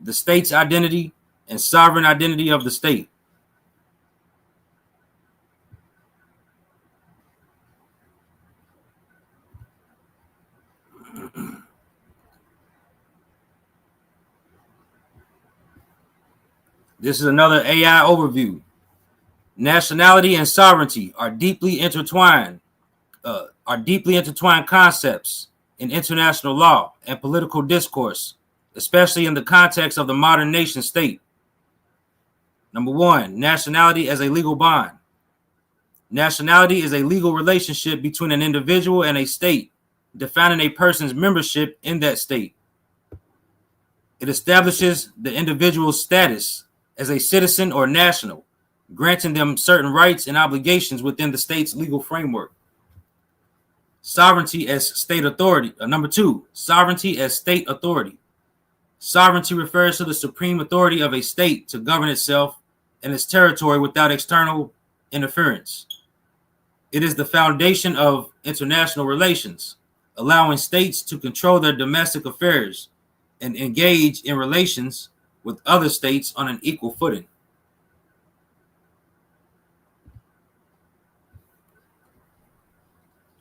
the state's identity, and sovereign identity of the state. This is another AI overview. Nationality and sovereignty are deeply intertwined concepts in international law and political discourse, especially in the context of the modern nation state. Number one, nationality as a legal bond. Nationality is a legal relationship between an individual and a state, defining a person's membership in that state. It establishes the individual's status as a citizen or national, granting them certain rights and obligations within the state's legal framework. Sovereignty as state authority. Number two, sovereignty as state authority. Sovereignty refers to the supreme authority of a state to govern itself and its territory without external interference. It is the foundation of international relations, allowing states to control their domestic affairs and engage in relations with other states on an equal footing.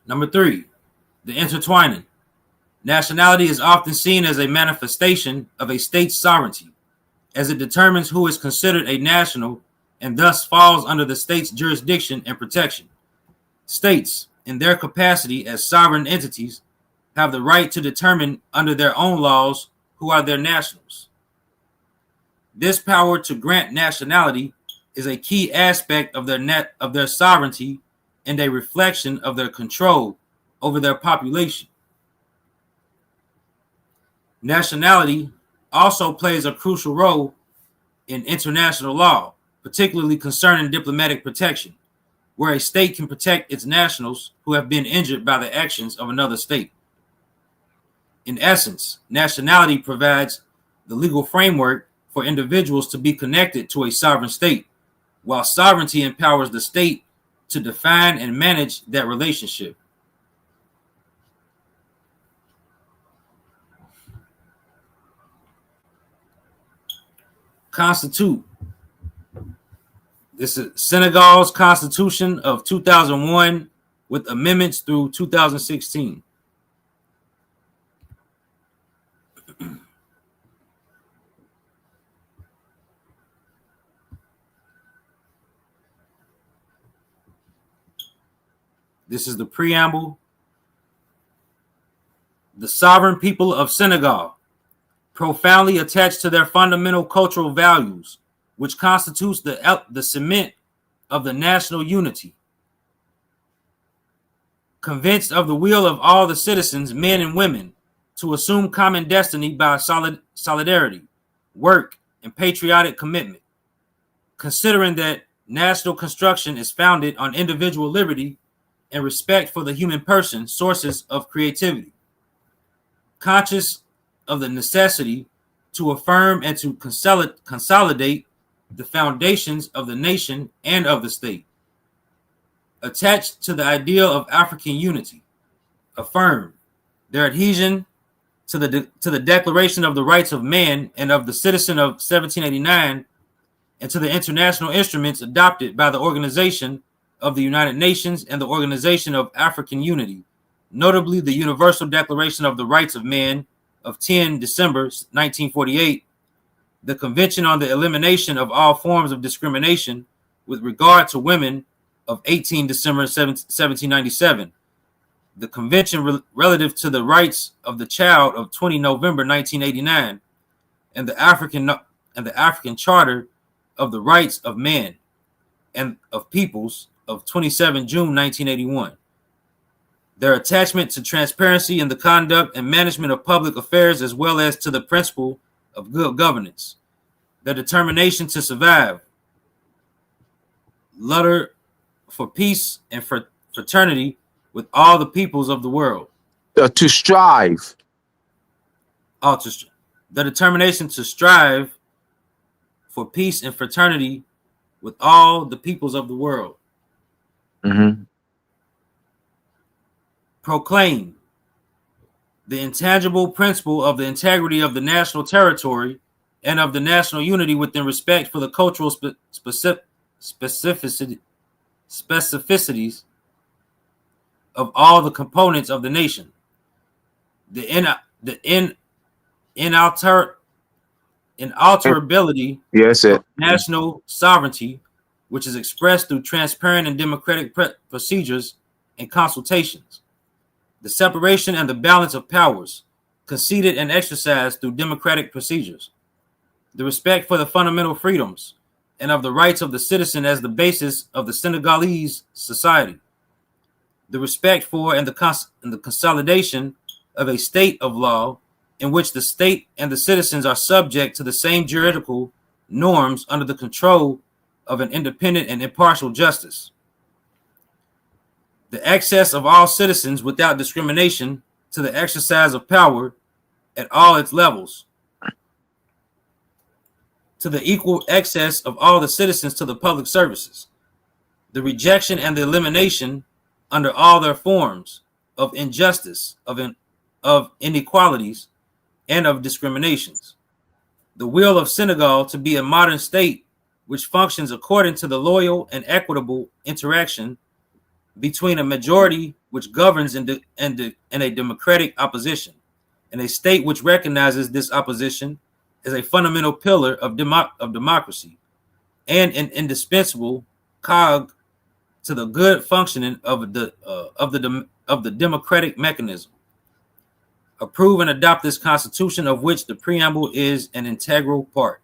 Number three, the intertwining. Nationality is often seen as a manifestation of a state's sovereignty, as it determines who is considered a national and thus falls under the state's jurisdiction and protection. States, in their capacity as sovereign entities, have the right to determine under their own laws who are their nationals. This power to grant nationality is a key aspect of their sovereignty and a reflection of their control over their population. Nationality also plays a crucial role in international law, particularly concerning diplomatic protection, where a state can protect its nationals who have been injured by the actions of another state. In essence, nationality provides the legal framework for individuals to be connected to a sovereign state, while sovereignty empowers the state to define and manage that relationship. Constitute. This is Senegal's Constitution of 2001 with amendments through 2016. This is the preamble. The sovereign people of Senegal, profoundly attached to their fundamental cultural values, which constitutes the cement of the national unity, convinced of the will of all the citizens, men and women, to assume common destiny by solidarity, work, and patriotic commitment, considering that national construction is founded on individual liberty and respect for the human person, sources of creativity, conscious of the necessity to affirm and to consolidate the foundations of the nation and of the state, attached to the ideal of African unity, affirm their adhesion to the Declaration of the Rights of Man and of the Citizen of 1789, and to the international instruments adopted by the Organization of the United Nations and the Organization of African Unity, notably the Universal Declaration of the Rights of Man of 10 December 1948, the Convention on the Elimination of All Forms of Discrimination with regard to women of 18 December 1797, the Convention relative to the Rights of the Child of 20 November 1989, and the African Charter of the Rights of Man and of Peoples of 27 June 1981. Their attachment to transparency in the conduct and management of public affairs, as well as to the principle of good governance. Their determination to survive, lutter for peace and for fraternity with all the peoples of the world. To strive. The determination to strive for peace and fraternity with all the peoples of the world. Mm-hmm. Proclaim the intangible principle of the integrity of the national territory and of the national unity within respect for the cultural specificities of all the components of the nation. The inalterability of national sovereignty, which is expressed through transparent and democratic procedures and consultations. The separation and the balance of powers, conceded and exercised through democratic procedures. The respect for the fundamental freedoms and of the rights of the citizen as the basis of the Senegalese society. The respect for and the consolidation of a state of law in which the state and the citizens are subject to the same juridical norms under the control of an independent and impartial justice. The access of all citizens without discrimination to the exercise of power at all its levels. To the equal access of all the citizens to the public services. The rejection and the elimination under all their forms of injustice, of inequalities, and of discriminations. The will of Senegal to be a modern state which functions according to the loyal and equitable interaction between a majority which governs in a democratic opposition, and a state which recognizes this opposition as a fundamental pillar of democracy and an indispensable cog to the good functioning of the democratic mechanism. Approve and adopt this constitution, of which the preamble is an integral part.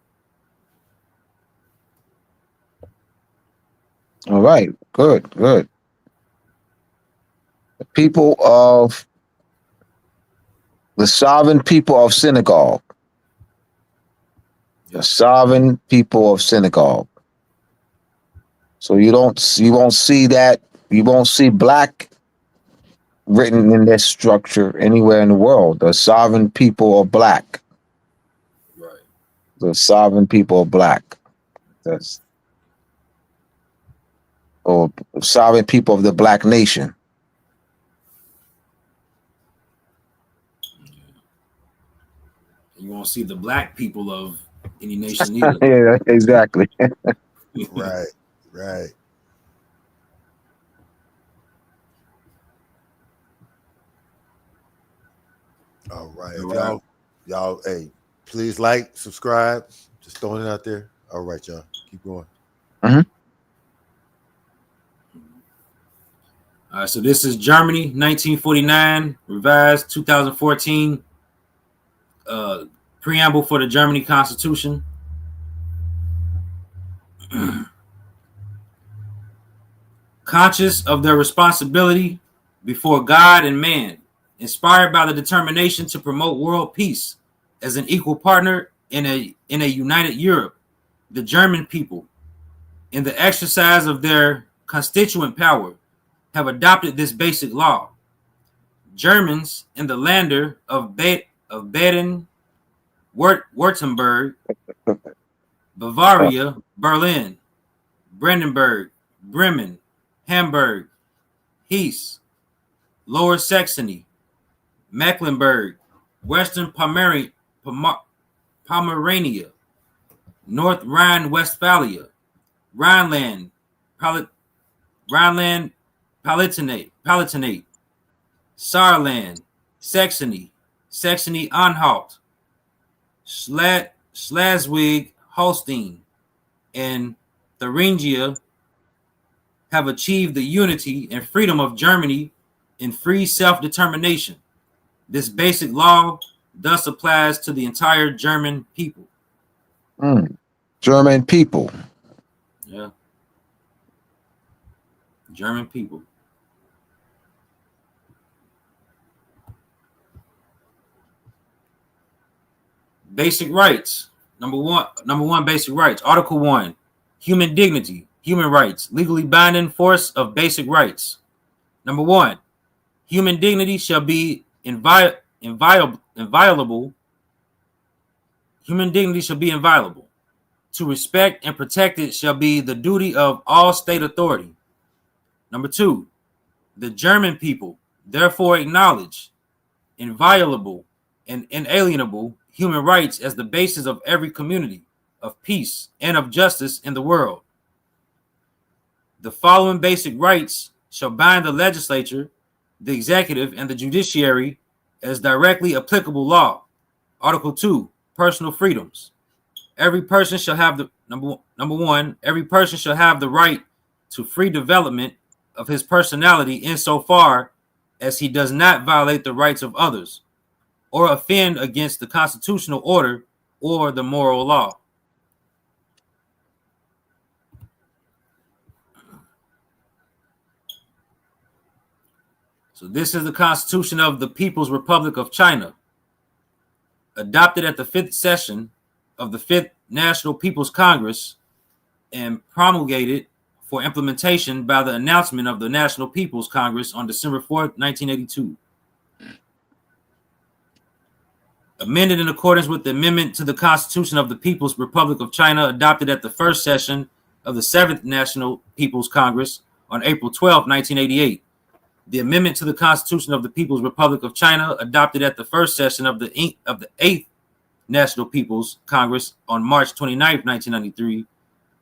All right, good. The people of the sovereign people of Senegal. The sovereign people of synagogue. So you won't see that. You won't see black written in this structure anywhere in the world. The sovereign people are black. Right. The sovereign people are black. That's or sovereign people of the black nation. You won't see the black people of any nation either. Yeah, exactly. Right. Right. All right. If y'all, hey, please like, subscribe. Just throwing it out there. All right, y'all. Keep going. All right, so this is Germany, 1949, revised 2014. Preamble for the Germany Constitution. Conscious of their responsibility before God and man, inspired by the determination to promote world peace as an equal partner in a united Europe, the German people, in the exercise of their constituent power, have adopted this basic law. Germans in the Länder of Baden, Württemberg, Bavaria, Berlin, Brandenburg, Bremen, Hamburg, Hesse, Lower Saxony, Mecklenburg, Western Pomerania, North Rhine-Westphalia, Rhineland, Palatinate, Saarland, Saxony, Saxony-Anhalt, Schleswig-Holstein, and Thuringia have achieved the unity and freedom of Germany in free self-determination. This basic law thus applies to the entire German people. German people. Yeah. German people. Basic rights. Number one, basic rights. Article 1, human dignity, human rights, legally binding force of basic rights. Number 1, human dignity shall be inviolable. Human dignity shall be inviolable. To respect and protect it shall be the duty of all state authority. Number 2, the German people therefore acknowledge inviolable and inalienable human rights as the basis of every community, of peace, and of justice in the world. The following basic rights shall bind the legislature, the executive, and the judiciary as directly applicable law. Article 2, personal freedoms. Every person shall have the number one, every person shall have the right to free development of his personality insofar as he does not violate the rights of others or offend against the constitutional order or the moral law. So this is the Constitution of the People's Republic of China, adopted at the 5th session of the 5th National People's Congress and promulgated for implementation by the announcement of the National People's Congress on December 4th, 1982. Amended in accordance with the amendment to the Constitution of the People's Republic of China adopted at the 1st session of the 7th National People's Congress on April 12, 1988. The amendment to the Constitution of the People's Republic of China adopted at the 1st session of the 8th National People's Congress on March 29, 1993.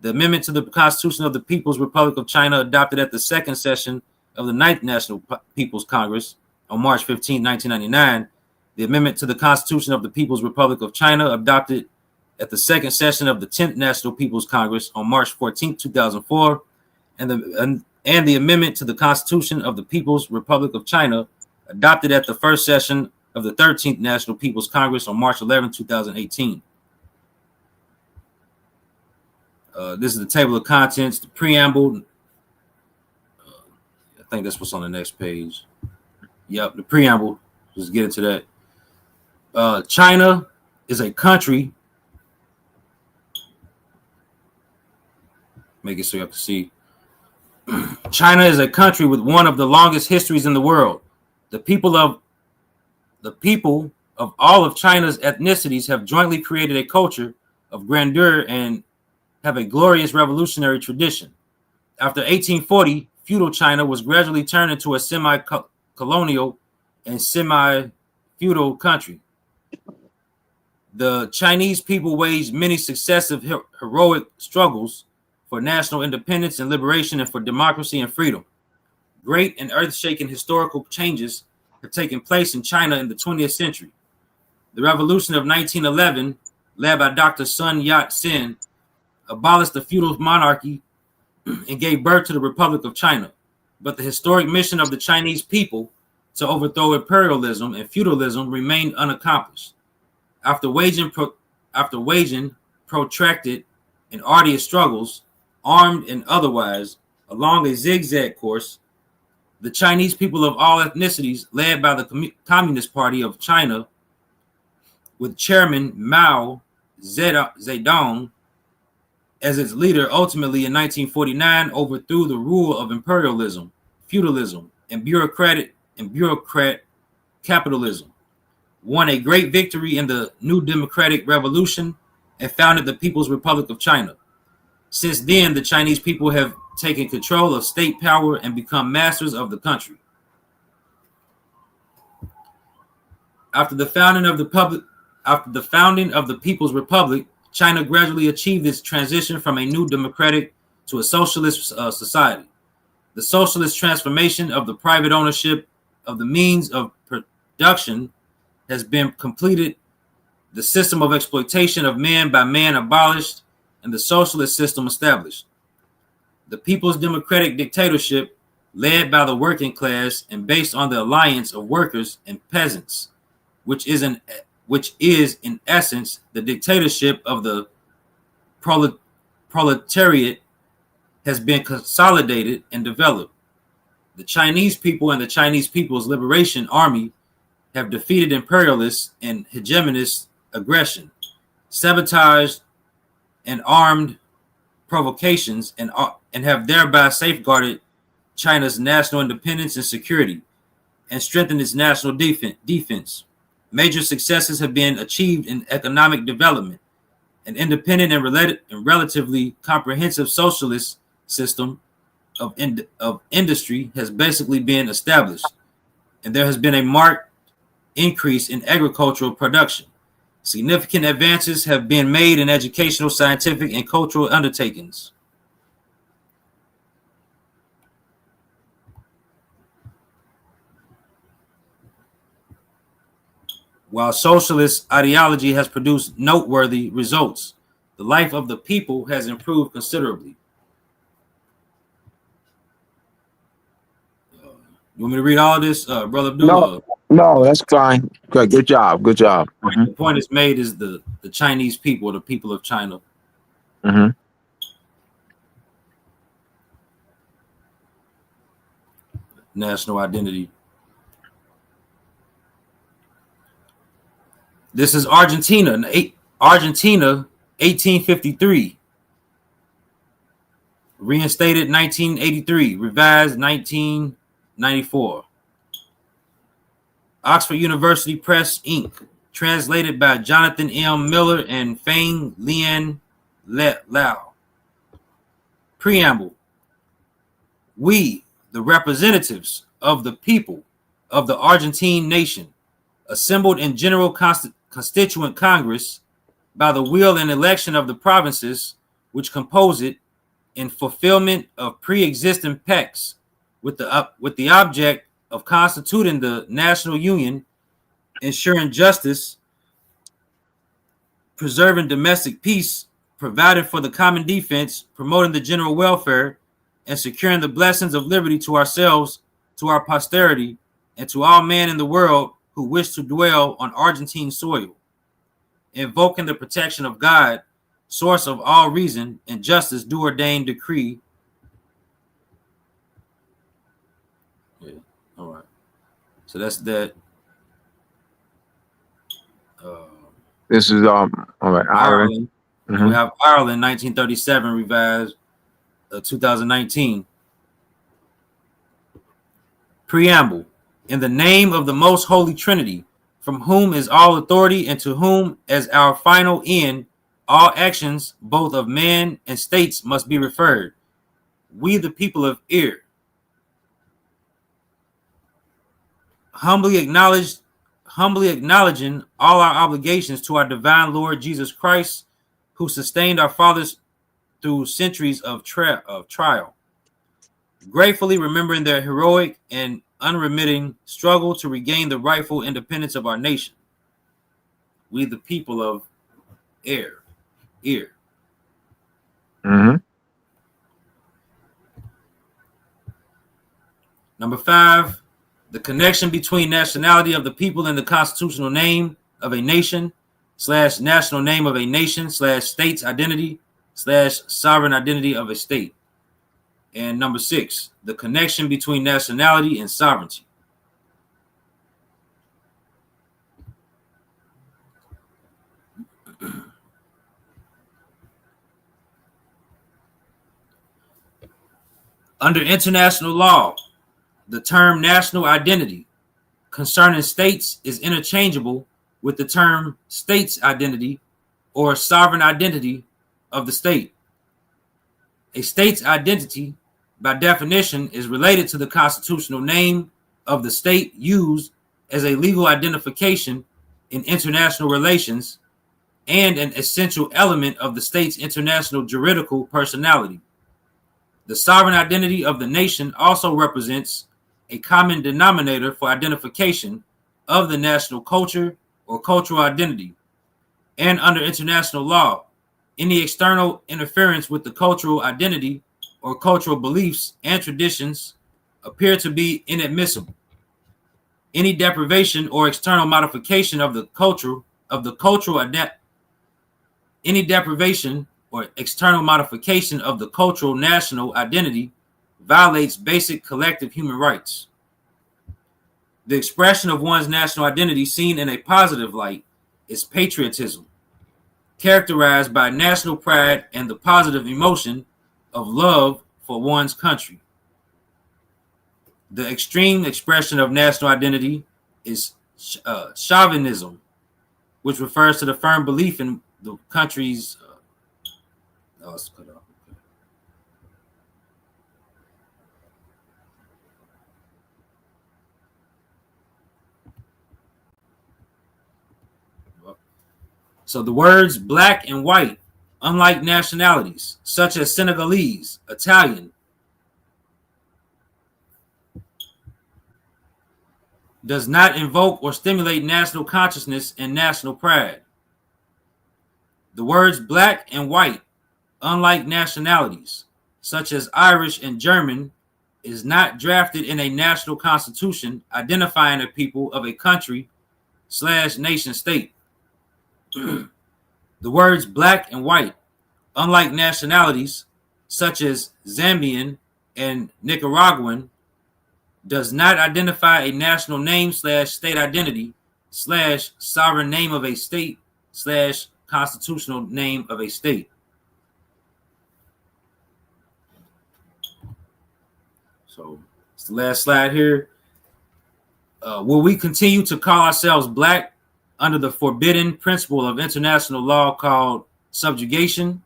The amendment to the Constitution of the People's Republic of China adopted at the 2nd session of the 9th National People's Congress on March 15, 1999. The amendment to the Constitution of the People's Republic of China adopted at the 2nd session of the 10th National People's Congress on March 14, 2004. And the amendment to the Constitution of the People's Republic of China adopted at the 1st session of the 13th National People's Congress on March 11, 2018. This is the table of contents, the preamble. I think that's what's on the next page. Yep, the preamble. Let's get into that. China is a country Make it so you have to see. China is a country with one of the longest histories in the world. The people of all of China's ethnicities have jointly created a culture of grandeur and have a glorious revolutionary tradition. After 1840, feudal China was gradually turned into a semi-colonial and semi-feudal country. The Chinese people waged many successive heroic struggles for national independence and liberation and for democracy and freedom. Great and earth-shaking historical changes have taken place in China in the 20th century. The revolution of 1911, led by Dr. Sun Yat-sen, abolished the feudal monarchy and gave birth to the Republic of China. But the historic mission of the Chinese people to overthrow imperialism and feudalism remained unaccomplished. After waging protracted and arduous struggles, armed and otherwise, along a zigzag course, the Chinese people of all ethnicities, led by the Communist Party of China, with Chairman Mao Zedong as its leader, ultimately in 1949 overthrew the rule of imperialism, feudalism, and bureaucrat capitalism, won a great victory in the new democratic revolution, and founded the People's Republic of China. Since then, the Chinese people have taken control of state power and become masters of the country. After the founding of the People's Republic, China gradually achieved its transition from a new democratic to a socialist society. The socialist transformation of the private ownership of the means of production has been completed. The system of exploitation of man by man abolished, and the socialist system established. The People's Democratic Dictatorship, led by the working class and based on the alliance of workers and peasants, which is in essence the dictatorship of the proletariat, has been consolidated and developed. The Chinese people and the Chinese People's Liberation Army have defeated imperialists and hegemonist aggression, sabotaged and armed provocations, and have thereby safeguarded China's national independence and security, and strengthened its national defense. Major successes have been achieved in economic development. An independent and relatively comprehensive socialist system of industry has basically been established, and there has been a marked increase in agricultural production. Significant advances have been made in educational, scientific, and cultural undertakings. While socialist ideology has produced noteworthy results, the life of the people has improved considerably. You want me to read all of this, Brother Abdullah? No, that's fine. Good job. The point is made is the Chinese people, the people of China. Mm-hmm. National identity. This is Argentina. Argentina, 1853. Reinstated 1983. Revised 1994. Oxford University Press, Inc. Translated by Jonathan M. Miller and Fang Lian Lao. Preamble. We, the representatives of the people of the Argentine nation, assembled in General Constituent Congress by the will and election of the provinces which compose it, in fulfillment of pre-existing pacts, with the object of constituting the national union, ensuring justice, preserving domestic peace, providing for the common defense, promoting the general welfare, and securing the blessings of liberty to ourselves, to our posterity, and to all men in the world who wish to dwell on Argentine soil, invoking the protection of God, source of all reason, and justice, do ordained decree. Yeah, all right. So that's that. This is all right. Ireland. Mm-hmm. We have Ireland, 1937, revised. 2019. Preamble. In the name of the most holy Trinity, from whom is all authority and to whom, as our final end, all actions, both of man and states, must be referred. We, the people of Ir, humbly acknowledging all our obligations to our divine Lord Jesus Christ, who sustained our fathers through centuries of trial, gratefully remembering their heroic and unremitting struggle to regain the rightful independence of our nation. We, the people of Ir. Mm-hmm. Number 5, the connection between nationality of the people and the constitutional name of a nation / national name of a nation / state's identity / sovereign identity of a state. And number 6, the connection between nationality and sovereignty. Under international law, the term national identity concerning states is interchangeable with the term state's identity or sovereign identity of the state. A state's identity, by definition, is related to the constitutional name of the state used as a legal identification in international relations and an essential element of the state's international juridical personality. The sovereign identity of the nation also represents a common denominator for identification of the national culture or cultural identity. And under international law, any external interference with the cultural identity or cultural beliefs and traditions appear to be inadmissible. Any deprivation or external modification of the cultural any deprivation or external modification of the cultural national identity violates basic collective human rights. The expression of one's national identity seen in a positive light is patriotism, characterized by national pride and the positive emotion of love for one's country. The extreme expression of national identity is chauvinism, which refers to the firm belief in the country's let's cut off. So the words black and white, unlike nationalities such as Senegalese, Italian, does not invoke or stimulate national consciousness and national pride. The words black and white, unlike nationalities such as Irish and German, is not drafted in a national constitution identifying a people of a country / nation state. The words black and white, unlike nationalities such as Zambian and Nicaraguan, does not identify a national name / state identity / sovereign name of a state / constitutional name of a state. So it's the last slide here. Will we continue to call ourselves black under the forbidden principle of international law called subjugation,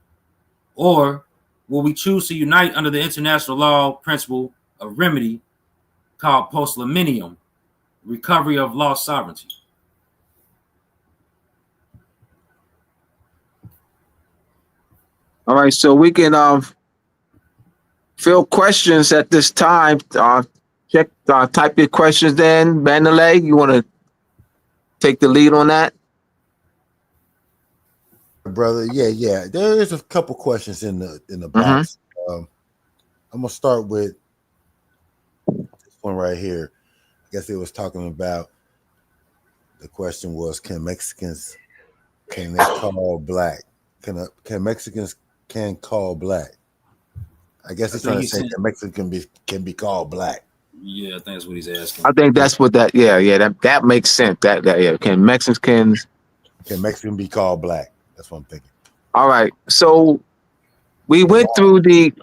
or will we choose to unite under the international law principle of remedy called post-liminium, recovery of lost sovereignty? All right, so we can fill questions at this time. Type your questions in. Mandalay, you want to take the lead on that? Brother, yeah. There is a couple questions in the box. I'm gonna start with this one right here. I guess it was talking about, the question was, can Mexicans call black? Can Mexicans call black? I guess he's trying to say that Mexican can be called black. Yeah, I think that's what he's asking. I think that's what that. Yeah, that makes sense. That yeah. Can Mexican be called black? That's what I'm thinking. All right. So we went through the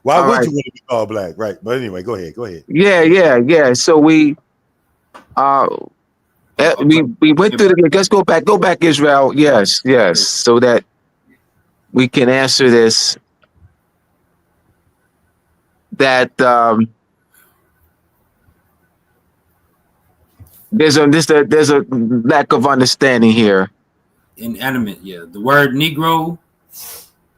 Why All would right. you want to be called black? Right. But anyway, go ahead. Go ahead. Yeah. So we went through the. Let's go back, Israel. Yes. So that we can answer this. That there's a lack of understanding here. Inanimate, yeah. The word Negro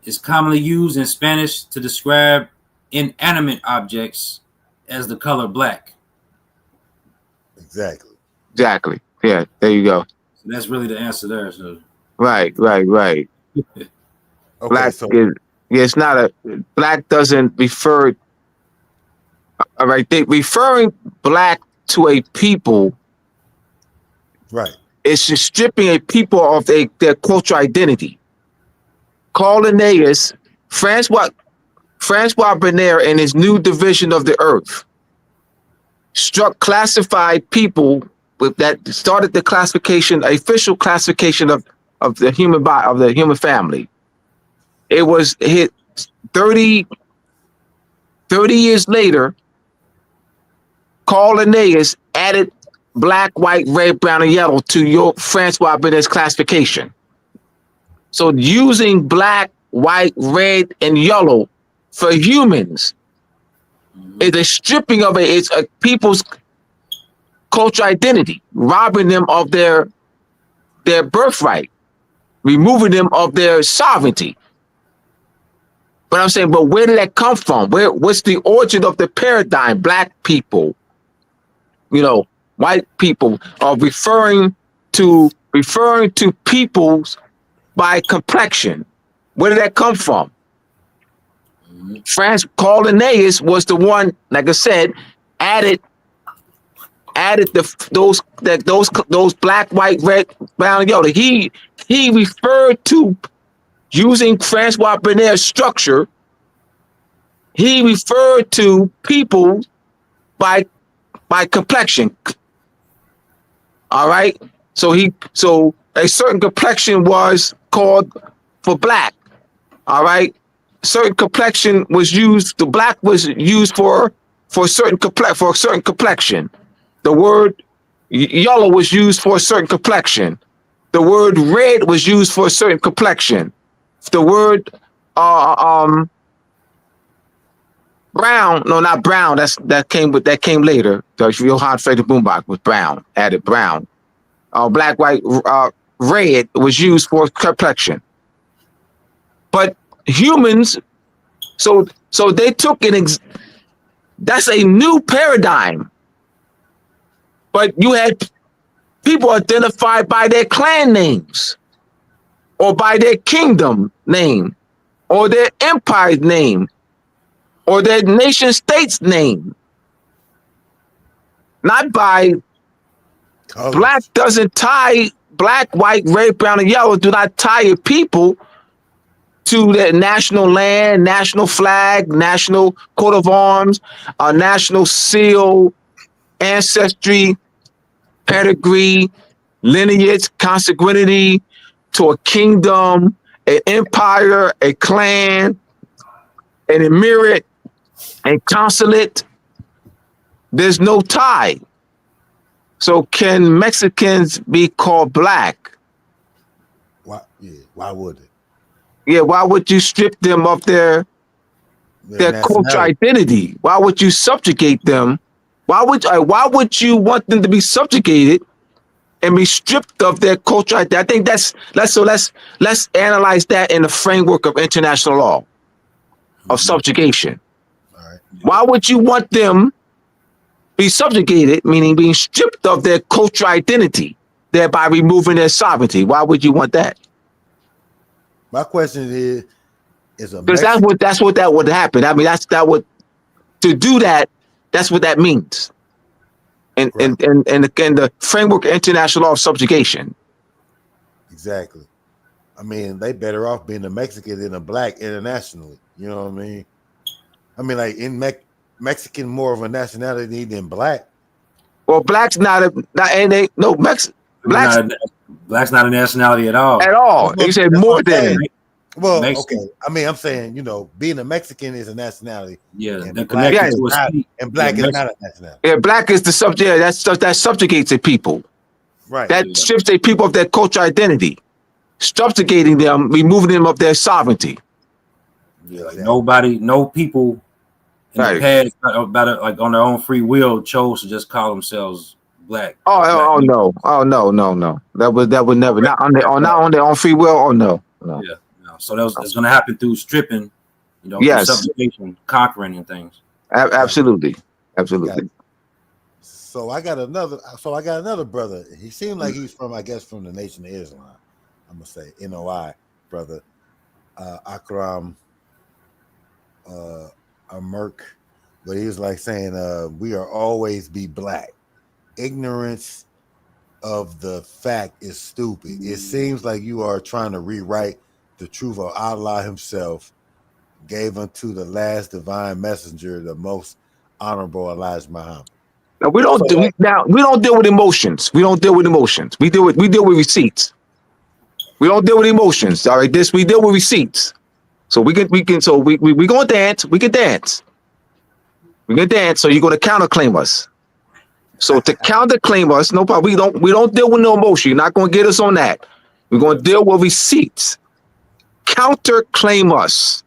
is commonly used in Spanish to describe inanimate objects as the color black. Exactly. Yeah, there you go. So that's really the answer there. So Right. Okay. Black So it's not a black doesn't refer. All right, referring black to a people. right. It's just stripping a people of their cultural identity. Carl Linnaeus, Francois Bernier, in his new division of the earth, classified people with that started the official classification of the human body, of the human family. It was hit 30 years later. Carl Linnaeus added black, white, red, brown, and yellow to your Francois Bernier's classification. So using black, white, red, and yellow for humans is a stripping of it's a people's cultural identity, robbing them of their birthright, removing them of their sovereignty. But I'm saying, but where did that come from? What's the origin of the paradigm? Black people, white people are referring to peoples by complexion. Where did that come from? Carl Linnaeus was the one, like I said, added those black, white, red, brown, yellow. He referred to, using Francois Bernier's structure, he referred to people by complexion. All right. So a certain complexion was called for black. All right. Certain complexion was used. The black was used for a certain complexion. The word yellow was used for a certain complexion. The word red was used for a certain complexion. The word brown, no, not brown. That came later. The Johann Friedrich Bumbach was brown, added brown. Black, white, red was used for complexion. But humans, so they took that's a new paradigm. But you had people identified by their clan names, or by their kingdom name, or their empire name, or their nation state's name. Not by colors. Black doesn't tie, black, white, red, brown, and yellow do not tie a people to their national land, national flag, national coat of arms, national seal, ancestry, pedigree, lineage, consanguinity, to a kingdom, an empire, a clan, an emirate, a consulate. There's no tie. So can Mexicans be called black? Why? Yeah. Why would it? Yeah. Why would you strip them of their cultural identity? Why would you subjugate them? Why would you want them to be subjugated and be stripped of their cultural identity? I think let's analyze that in the framework of international law of subjugation. All right. Why would you want them be subjugated, meaning being stripped of their cultural identity, thereby removing their sovereignty? Why would you want that? My question is because that's what that would happen. I mean, to do that. That's what that means. And right. and the framework of international law of subjugation. Exactly. I mean, they better off being a Mexican than a black internationally. You know what I mean? I mean, like in Mexican more of a nationality than black. Well, black's black's not a nationality at all. At all. You said more than. Well, Mexican. okay. I mean, I'm saying, being a Mexican is a nationality. Yeah, and they're black connected is to a not, state. and black Yeah, is not a nationality. Yeah, black is the subject. Yeah, that subjugates the people. Right. That Yeah. strips the people of their cultural identity, subjugating them, removing them of their sovereignty. Yeah, Like exactly. no people in Right. the past about it, like on their own free will, chose to just call themselves black. Oh no. That would never, not on their own free will. Oh no. Yeah. No. So that's going to happen through stripping, through Yes, subjugation, conquering, and things. absolutely. So I got another brother. He seemed like he's from the Nation of Islam. I'm gonna say NOI brother, Akram Amerk, but he was like saying, "We are always be black. Ignorance of the fact is stupid. It seems like you are trying to rewrite the truth of Allah Himself gave unto the last divine messenger, the most honorable Elijah Muhammad." Now we don't deal with emotions. We deal with receipts. We don't deal with emotions. All right, we deal with receipts. So we gonna dance. We can dance. So you're gonna counterclaim us. So to counterclaim us, no problem. We don't deal with no emotion. You're not gonna get us on that. We're gonna deal with receipts. Counterclaim us.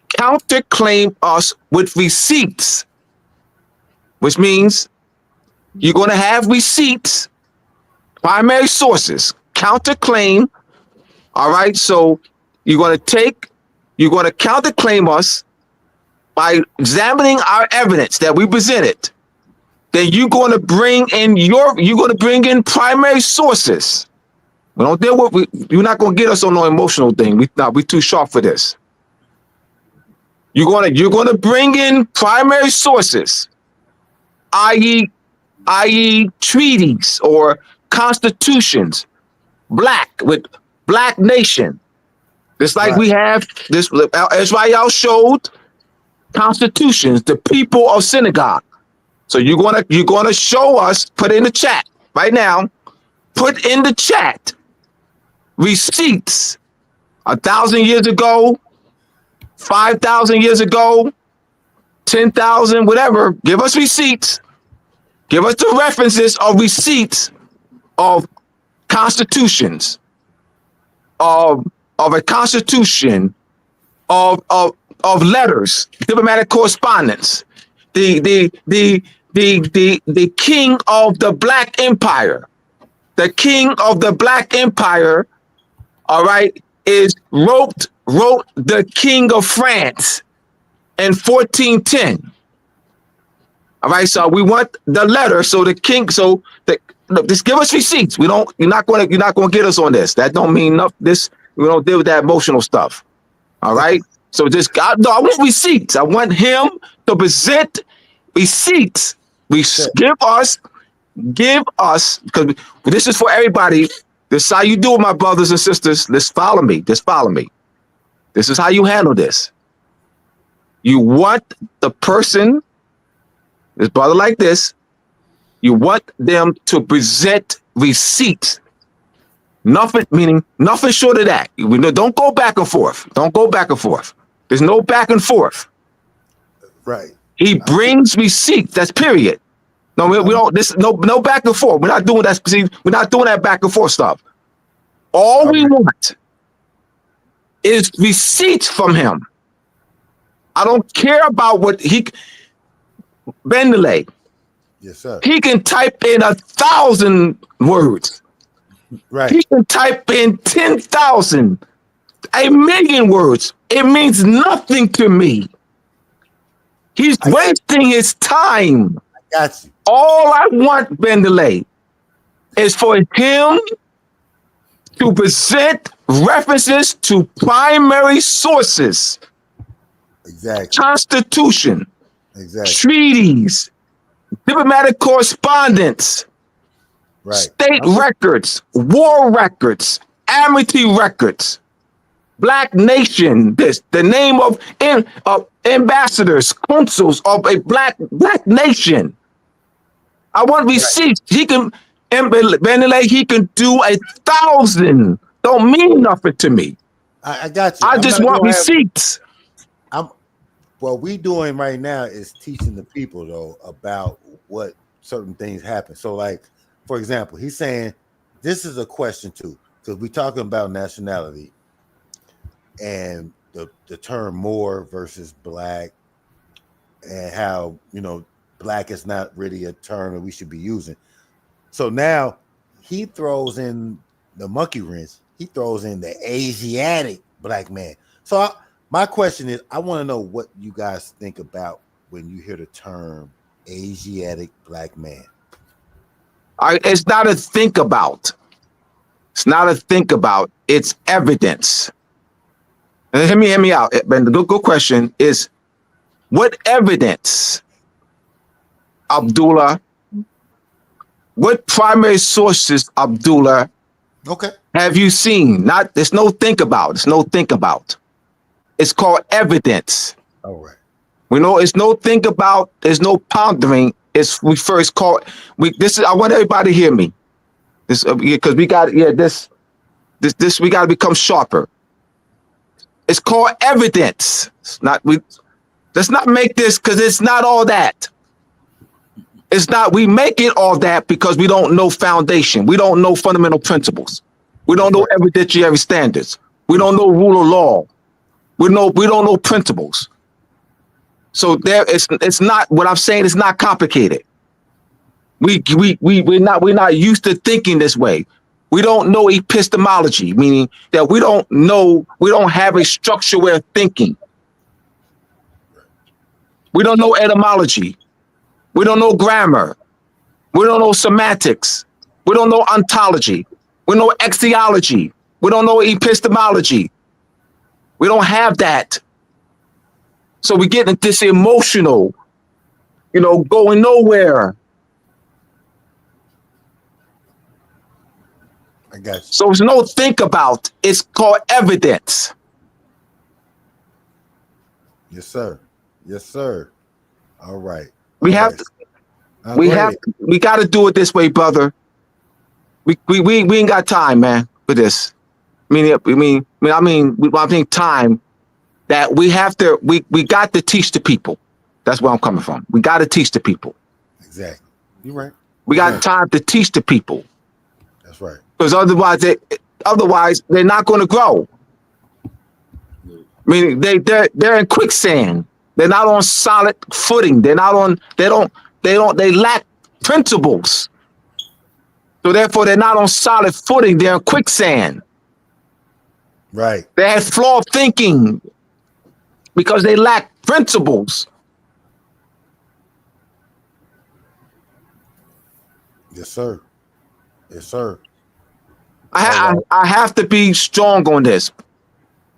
Counterclaim us with receipts, which means you're gonna have receipts, primary sources. Counterclaim. All right. So you're gonna counterclaim us by examining our evidence that we presented. Then you're gonna bring in primary sources. We don't deal with. You're not gonna get us on no emotional thing. We too sharp for this. You're gonna bring in primary sources, i.e. treaties or constitutions, with black nation. Just like we have this, Israel showed constitutions, the people of synagogue. So you're gonna show us, put in the chat right now, put in the chat receipts 1,000 years ago, 5,000 years ago, 10,000, whatever. Give us receipts. Give us the references of receipts of constitutions, of a constitution, of letters, diplomatic correspondence. The king of the Black Empire. The king of the Black Empire, all right, wrote the King of France in 1410. All right, so we want the letter. So the king, just give us receipts. You're not gonna get us on this. That don't mean nothing. We don't deal with that emotional stuff. All right. So I want receipts. I want him to present receipts. Give us, because this is for everybody. This is how you do it, my brothers and sisters. Let's follow me. Just follow me. This is how you handle this. You want the person, this brother like this, you want them to present receipts. Nothing short of that. Don't go back and forth. There's no back and forth. Right. He brings receipts. That's period. No, we don't. No back and forth. We're not doing that. See, we're not doing that back and forth stuff. All we want is receipts from him. I don't care about what Bendelay. Yes, sir. He can type in 1,000 words. Right. He can type in 10,000, 1,000,000 words. It means nothing to me. He's wasting his time. I got you. All I want, Bendelay, is for him to present references to primary sources. Exactly. Constitution. Exactly. Treaties. Diplomatic correspondence. Right. State records. War records. Amity records. Black nation. The name of ambassadors, consuls of a black nation. I want receipts. He can, Bendelay, he can do 1,000. Don't mean nothing to me. I got you. I I'm just not want gonna have. receipts. What we doing right now is teaching the people though about what certain things happen. So, like for example, he's saying this is a question too, because we're talking about nationality and the term Moor versus black, and how black is not really a term that we should be using. So now he throws in the monkey wrench. He throws in the Asiatic black man. So my question is, I want to know what you guys think about when you hear the term Asiatic black man. It's not a think about. It's not a think about. It's evidence. And hear me out. And the good question is, what evidence, Abdullah? What primary sources, Abdullah, Okay. have you seen? There's no think about. It's no think about. It's called evidence. All right. We know it's no think about. There's no pondering. We first call this is. I want everybody to hear me. This because we got this we got to become sharper. It's called evidence. It's not let's not make this because it's not all that. It's not. We make it all that because we don't know foundation. We don't know fundamental principles. We don't know evidentiary standards. We don't know rule of law. We don't know principles. So it's not what I'm saying. It's not complicated. We're not used to thinking this way. We don't know epistemology, meaning that we don't have a structured way of thinking. We don't know etymology. We don't know grammar. We don't know semantics. We don't know ontology. We know axiology. We don't know epistemology. We don't have that. So we get into this emotional, going nowhere. I got you. So it's no think about. It's called evidence. Yes, sir. Yes, sir. All right. We got to do it this way, brother. We ain't got time, man, for this. I think time that we have to. We got to teach the people. That's where I'm coming from. We got to teach the people. Exactly. You're right. We got time to teach the people. That's right. Because otherwise they're not going to grow. Meaning they're in quicksand. They're not on solid footing. They lack principles. So therefore they're not on solid footing. They're in quicksand. Right. They have flawed thinking because they lack principles. Yes, sir. Yes, sir. I have to be strong on this.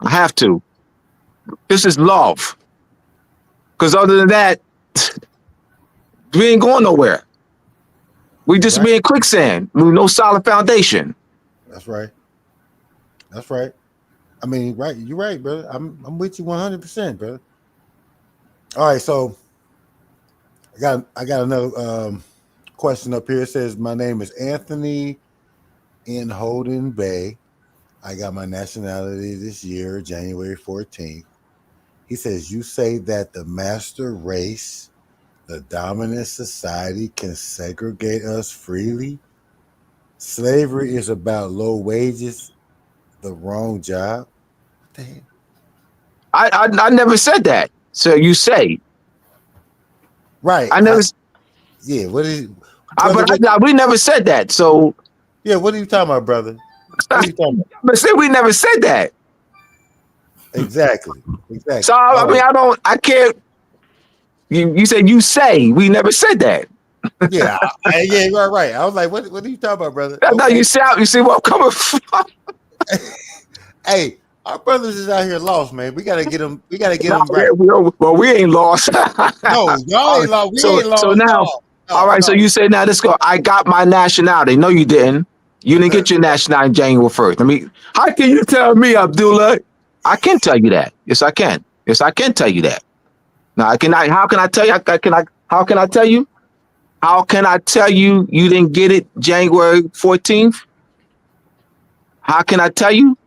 I have to. This is love. Because other than that, we ain't going nowhere. We just be in quicksand with no solid foundation. That's right. That's right. I mean, right. You're right, brother. I'm with you 100%, brother. All right, so I got another question up here. It says, my name is Anthony in Holden Bay. I got my nationality this year, January 14th. He says, you say that the master race, the dominant society, can segregate us freely. Slavery is about low wages, the wrong job. What the hell? I never said that. So you say. Right. I never. What is? We never said that. So. Yeah. What are you talking about, brother? What are you talking about? But say we never said that. Exactly. So I can't. You said you say we never said that. Yeah. Right. I was like, what are you talking about, brother? No, you see where I'm coming from. Hey, our brothers is out here lost, man. We gotta get them. We gotta get them right. We ain't lost. No, y'all ain't lost. We ain't lost. So now, all right. So you say now, let's go. I got my nationality. No, you didn't. You didn't get your nationality January 1st. How can you tell me, Abdullah? I can tell you that. Yes, I can. Yes, I can tell you that. Now, how can I tell you? How can I tell you? How can I tell you you didn't get it January 14th? How can I tell you?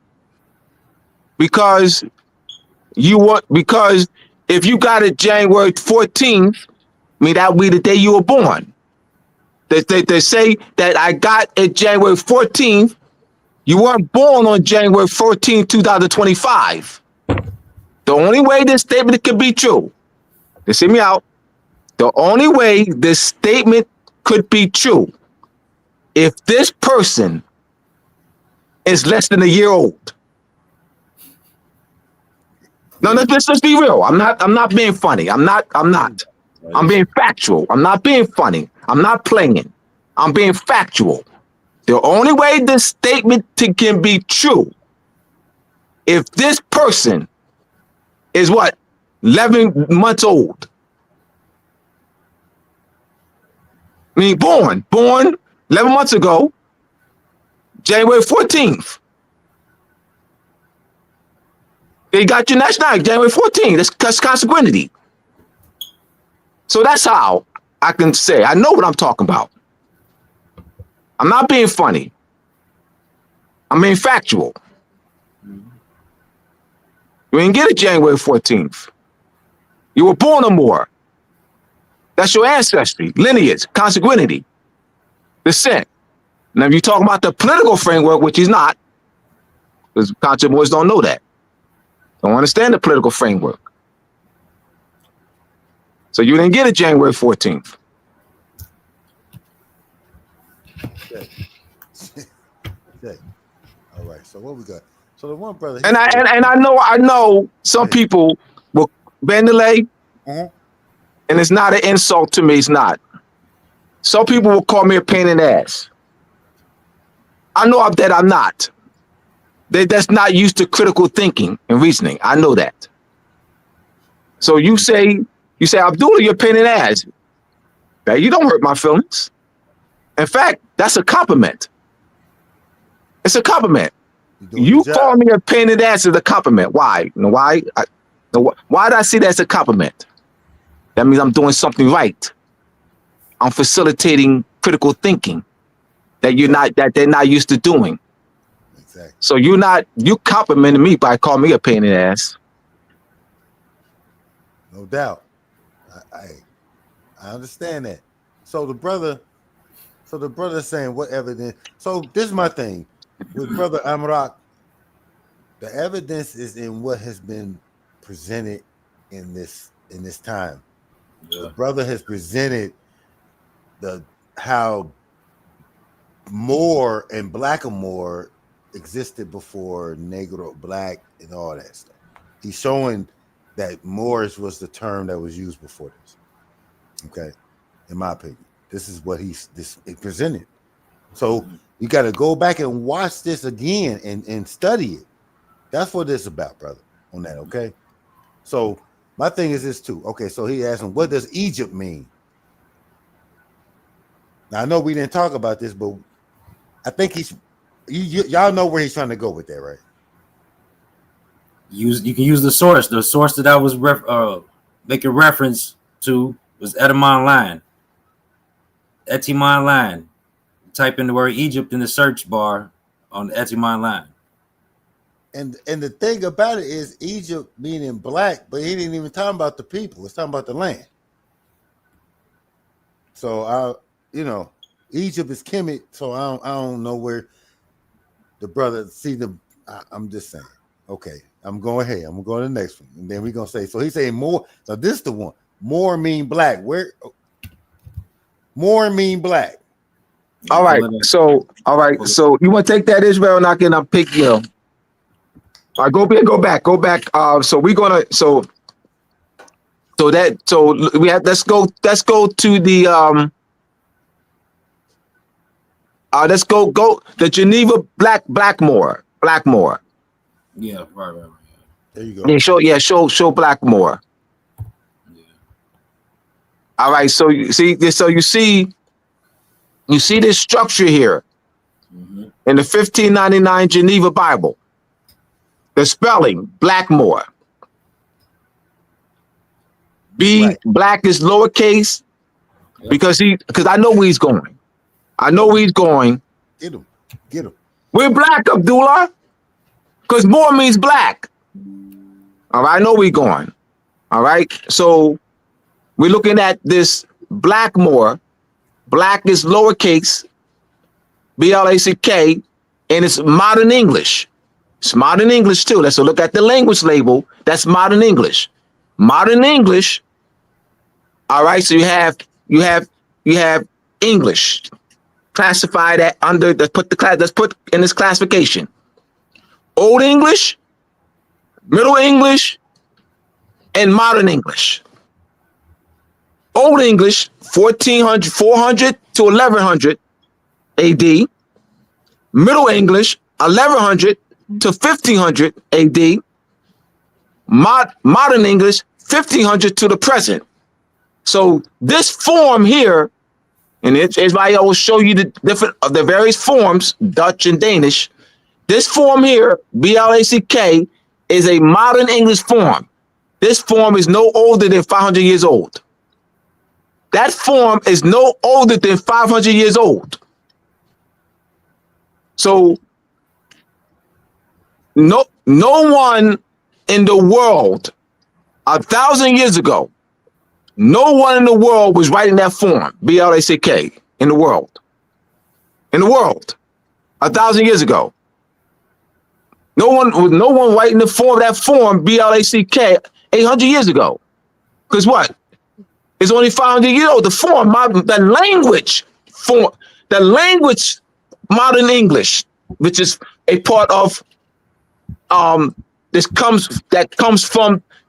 because if you got it January 14th, I mean that would be the day you were born. They say that I got it January 14th. You weren't born on January 14th, 2025. The only way this statement could be true, just hear me out. The only way this statement could be true if this person is less than a year old. No, let's be real. I'm not being funny. I'm being factual. I'm not being funny. I'm not playing. I'm being factual. The only way this statement can be true if this person is what? 11 months old. I mean, born 11 months ago, January 14th. They got your nationality, January 14th. That's consanguinity. So that's how I can say, I know what I'm talking about. I'm not being funny. I'm being factual. You didn't get it January 14th. You were born or more. That's your ancestry, lineage, consanguinity, descent. Now, if you talk about the political framework, which he's not, because conscious boys don't know that. Don't understand the political framework. So you didn't get it January 14th. Okay. All right. So what we got? So the one brother. And I know some people will bend the leg, and it's not an insult to me. It's not. Some people will call me a pain in the ass. I know that I'm not. That's not used to critical thinking and reasoning. I know that. So you say, Abdullah, you're a pain in the ass. Now, you don't hurt my feelings. In fact, that's a compliment. It's a compliment. You call me a pain in the ass is a compliment. Why? You know why? Why did I see that as a compliment? That means I'm doing something right. I'm facilitating critical thinking that they're not used to doing. Exactly. So you complimented me by calling me a pain in the ass. No doubt. I understand that. So the brother saying what evidence? So this is my thing with Brother Amrak. The evidence is in what has been presented in this time. Yeah. The brother has presented how Moor and Blackamoor existed before Negro, Black, and all that stuff. He's showing that Moorish was the term that was used before this. Okay, in my opinion, this is what he presented. So you got to go back and watch this again and study it. That's what this is about, brother. On that, okay. So my thing is this too. Okay, so he asked him, "What does Egypt mean?" Now I know we didn't talk about this, but I think y'all know where he's trying to go with that, right? You can use the source. The source that I was making reference to was Etymology. Etymology. Type in the word Egypt in the search bar on the Etymology. And the thing about it is Egypt meaning black, but he didn't even talk about the people. It's talking about the land. So Egypt is Kemet, so I don't know where the brother see the. I'm just saying. Okay, I'm going ahead. I'm going to the next one, and then we're gonna say. So he's saying more. So this is the one. More mean black. Where? More mean black. All right. So you want to take that Israel and I can pick you. All right, go back. So we're gonna we have let's go to the let's go the Geneva Blackmore. Yeah, right. There you go. Show Blackmore. Yeah. All right, so you see this structure here in the 1599 Geneva Bible. The spelling Blackmore. Right. Black is lowercase because I know where he's going. Get him. We're We're black, Abdullah, because more means black. All right, I know we're going. All right, so we're looking at this Blackmore. Black is lowercase, B-L-A-C-K, and it's modern English. It's modern English too. Let's look at the language label. That's modern English. Modern English. All right, so you have English classified at under. Let's put in this classification. Old English, Middle English, and modern English. Old English, 400 to 1100 AD. Middle English, 1100 to 1500 AD. Modern English, 1500 to the present. So this form here, and everybody will show you the various forms, Dutch and Danish. This form here, B-L-A-C-K, is a modern English form. This form is no older than 500 years old. That form is no older than 500 years old. So no one in the world 1,000 years ago, no one in the world was writing that form, B-L-A-C-K, in the world. In the world, 1,000 years ago. No one writing that form, B-L-A-C-K, 800 years ago. Because what? It's only 500 years old. The form, the language, modern English, which is a part of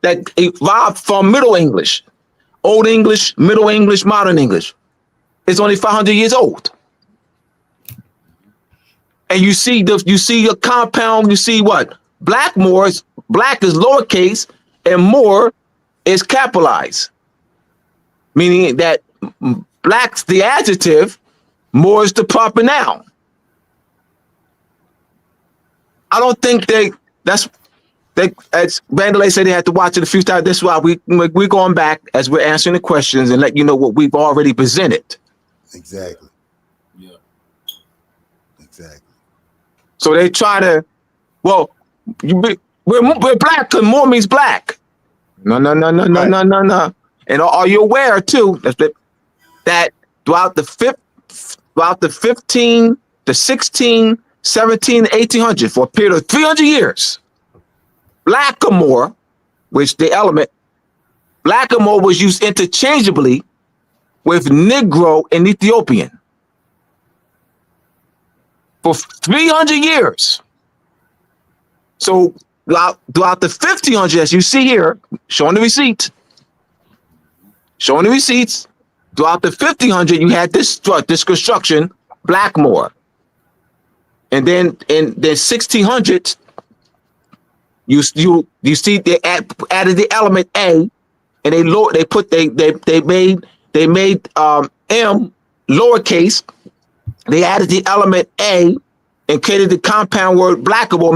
that evolved from Middle English, Old English, Middle English, modern English. It's only 500 years old. And you see a compound. You see what? Black is lowercase, and more is capitalized. Meaning that black's the adjective, more is the proper noun. I don't think as Vandalay said, they had to watch it a few times. That's why we're going back as we're answering the questions and let you know what we've already presented. Exactly. Yeah. Exactly. So they try to, we're black because more means black. No. And are you aware too that throughout the 15, the 16, 17, 1800, for a period of 300 years, Blackamoor, which the element, Blackamoor was used interchangeably with Negro and Ethiopian for 300 years. So throughout the 1500s, as you see here, showing the receipts, throughout the 1500s, you had this construction, Blackmore. And then in the 1600s, you see they added the element A, and they made M lowercase. They added the element A and created the compound word Blackable,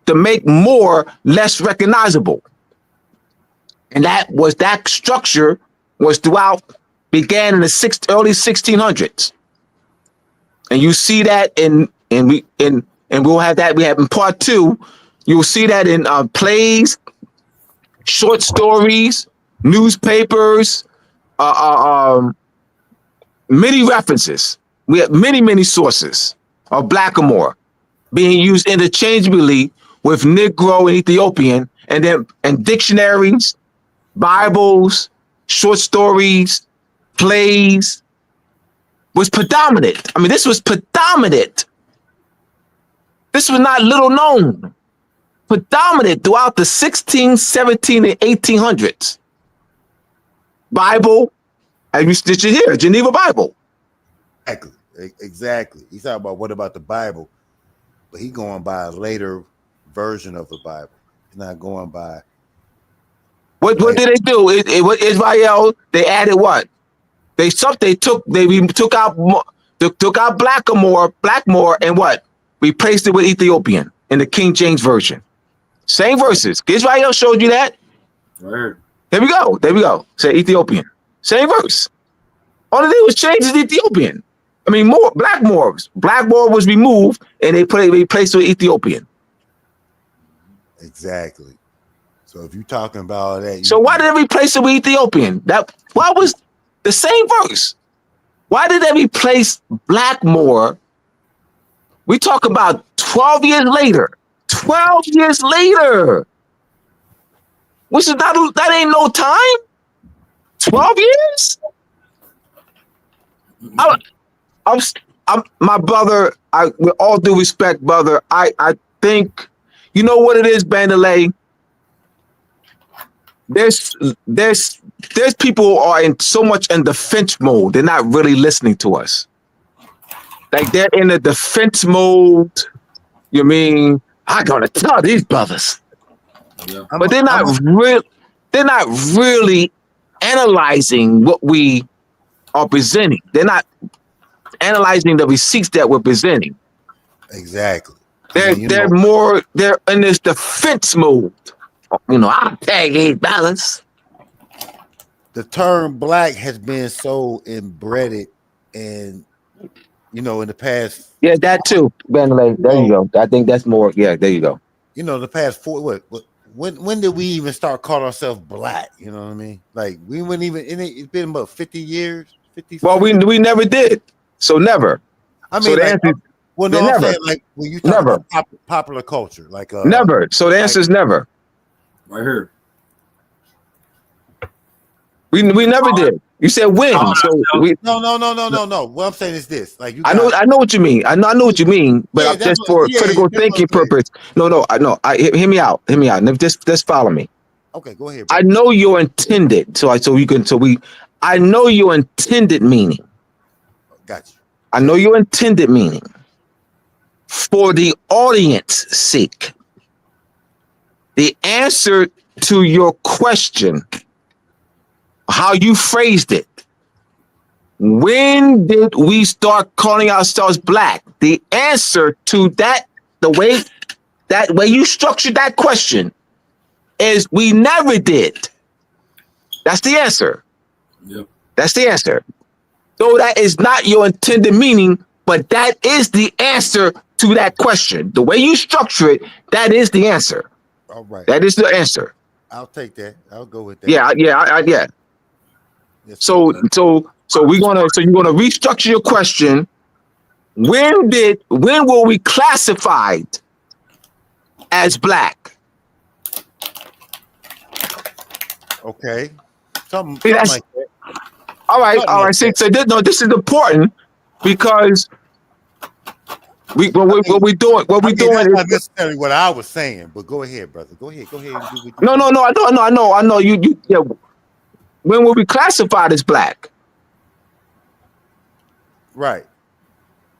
to make more less recognizable. And that structure began in the early 1600s. And you see that and we'll have that. We have in part 2. You'll see that in plays, short stories, newspapers, many references. We have many sources of Blackamoor being used interchangeably with Negro and Ethiopian, and dictionaries, Bibles, short stories, plays was predominant. I mean, this was predominant. This was not little known. Predominant throughout the 16, 17, and 1800s. Bible, as you stitch it here, Geneva Bible. Exactly. He's talking about what about the Bible, but he's going by a later version of the Bible. He's not going by. What did they do? Israel, they added what? They took out Blackmore, and what? Replaced it with Ethiopian in the King James Version. Same verses. Israel showed you that. Word. There we go. Say Ethiopian. Same verse. All they did was change it to Ethiopian. I mean, Blackmore was removed, and they replaced it with Ethiopian. Exactly. So if you're talking about all that, So why did they replace it with Ethiopian? Why was the same verse? Why did they replace Blackmore? We talk about 12 years later. 12 years later. Which is not, that ain't no time. 12 years? I'm my brother, with all due respect, brother, I think, you know what it is, Bandalay? There's people who are in so much in defense mode, they're not really listening to us. Like they're in a defense mode. You mean I'm gonna tell these brothers, but they're not really analyzing what we are presenting. They're not analyzing the receipts that we're presenting. Exactly. They're in this defense mode. You know, I'll tag these brothers. The term black has been so embedded in, in the past. Yeah, that too. Bandalay, there you go. I think that's more. Yeah, there you go. The past when did we even start calling ourselves black? You know what I mean? Like we wouldn't even. It's been about 50 years. 50. Well, we never did. So never. I mean, so like, answer, well, no, I'm saying like when you talk about popular culture, like never. So the answer is never. Right here. We never did. You said when? So No. What I'm saying is this: like I know what you mean. I know what you mean, but I'm just for critical thinking purpose. No. Hear me out. Just follow me. Okay, go ahead. Bro. I know your intended. I know your intended meaning. Got you. I know your intended meaning. For the audience sake, the answer to your question, how you phrased it, when did we start calling ourselves black? The answer to that, the way you structured that question, is we never did. That's the answer. Yep. That's the answer. So that is not your intended meaning, but that is the answer to that question. The way you structure it, that is the answer. All right. That is the answer. I'll take that. I'll go with that. Yeah. Yes, So you're gonna restructure your question. When were we classified as black? Okay. Something like that. All right. So this is important because what we doing that's is not necessarily what I was saying, but go ahead, brother. Go ahead. And do what you No. I know you. Yeah. When were we classified as black? Right.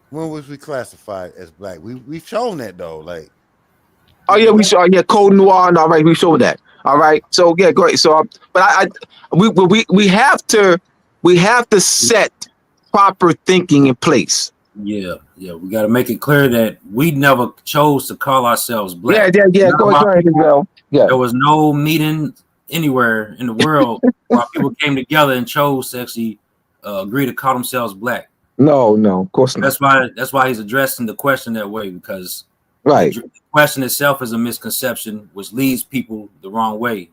When was we classified as black? We've shown that though. Like. Oh yeah, we saw. Yeah, Code Noir. All right, we showed that. All right. So yeah, great. So, but we have to set proper thinking in place. Yeah. We got to make it clear that we never chose to call ourselves black. Yeah. Go ahead, Israel. Yeah. There was no meeting anywhere in the world where people came together and chose to actually agree to call themselves black. No, of course not. That's why he's addressing the question that way, because right. The question itself is a misconception, which leads people the wrong way.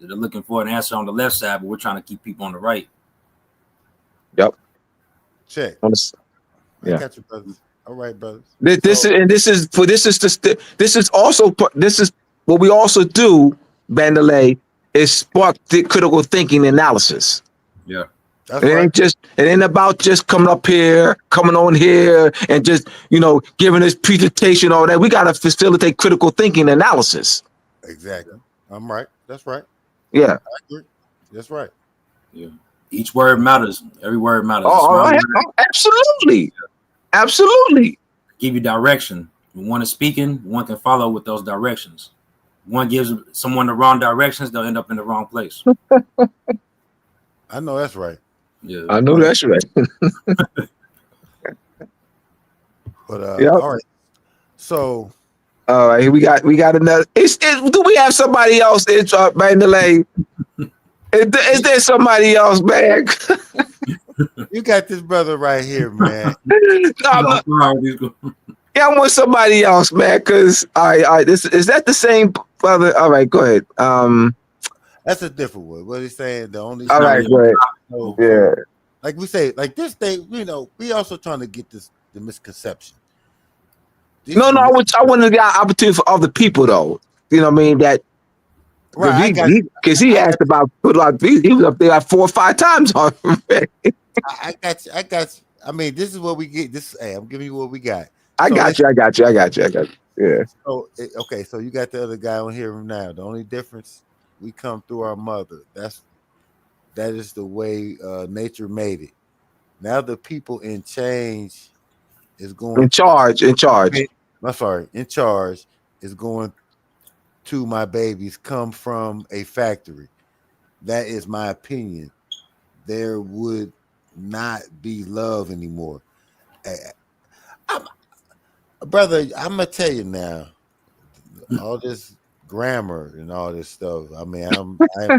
They're looking for an answer on the left side, but we're trying to keep people on the right. Yep. Check. Yeah. I got you, brothers. All right, brothers. This is what we also do, Bandalay, is spark the critical thinking analysis. Yeah. It ain't about just coming on here and just, giving this presentation, all that. We got to facilitate critical thinking analysis. Exactly. I'm right. That's right. Yeah. I agree. That's right. Yeah. Each word matters. Every word matters. Absolutely. Absolutely. Give you direction. When one is speaking, one can follow with those directions. One gives someone the wrong directions, they'll end up in the wrong place. I know that's right. Yeah, I know that's right. But yep. All right. So all right, we got another. Do we have somebody else? It's Bandalay. Is there somebody else, man? You got this brother right here, man. Yeah, I want somebody else, man. Cause all right. This is that the same brother? All right, go ahead. That's a different one. What he's saying, the only All right, go ahead. Yeah. like we say, like this day, we also trying to get the misconception. No, I want to get an opportunity for other people though. You know what I mean? That Right, because he asked about put like he was up there like 4 or 5 times already. I got you. I mean, this is what we get. Hey, I'm giving you what we got. I got you. Yeah. So okay, so you got the other guy on here now. The only difference, we come through our mother. That is the way nature made it. Now the people in change is going In charge. I'm sorry, in charge is going to my babies come from a factory. That is my opinion. There would not be love anymore. Brother, I'm gonna tell you now, all this grammar and all this stuff. I mean, I'm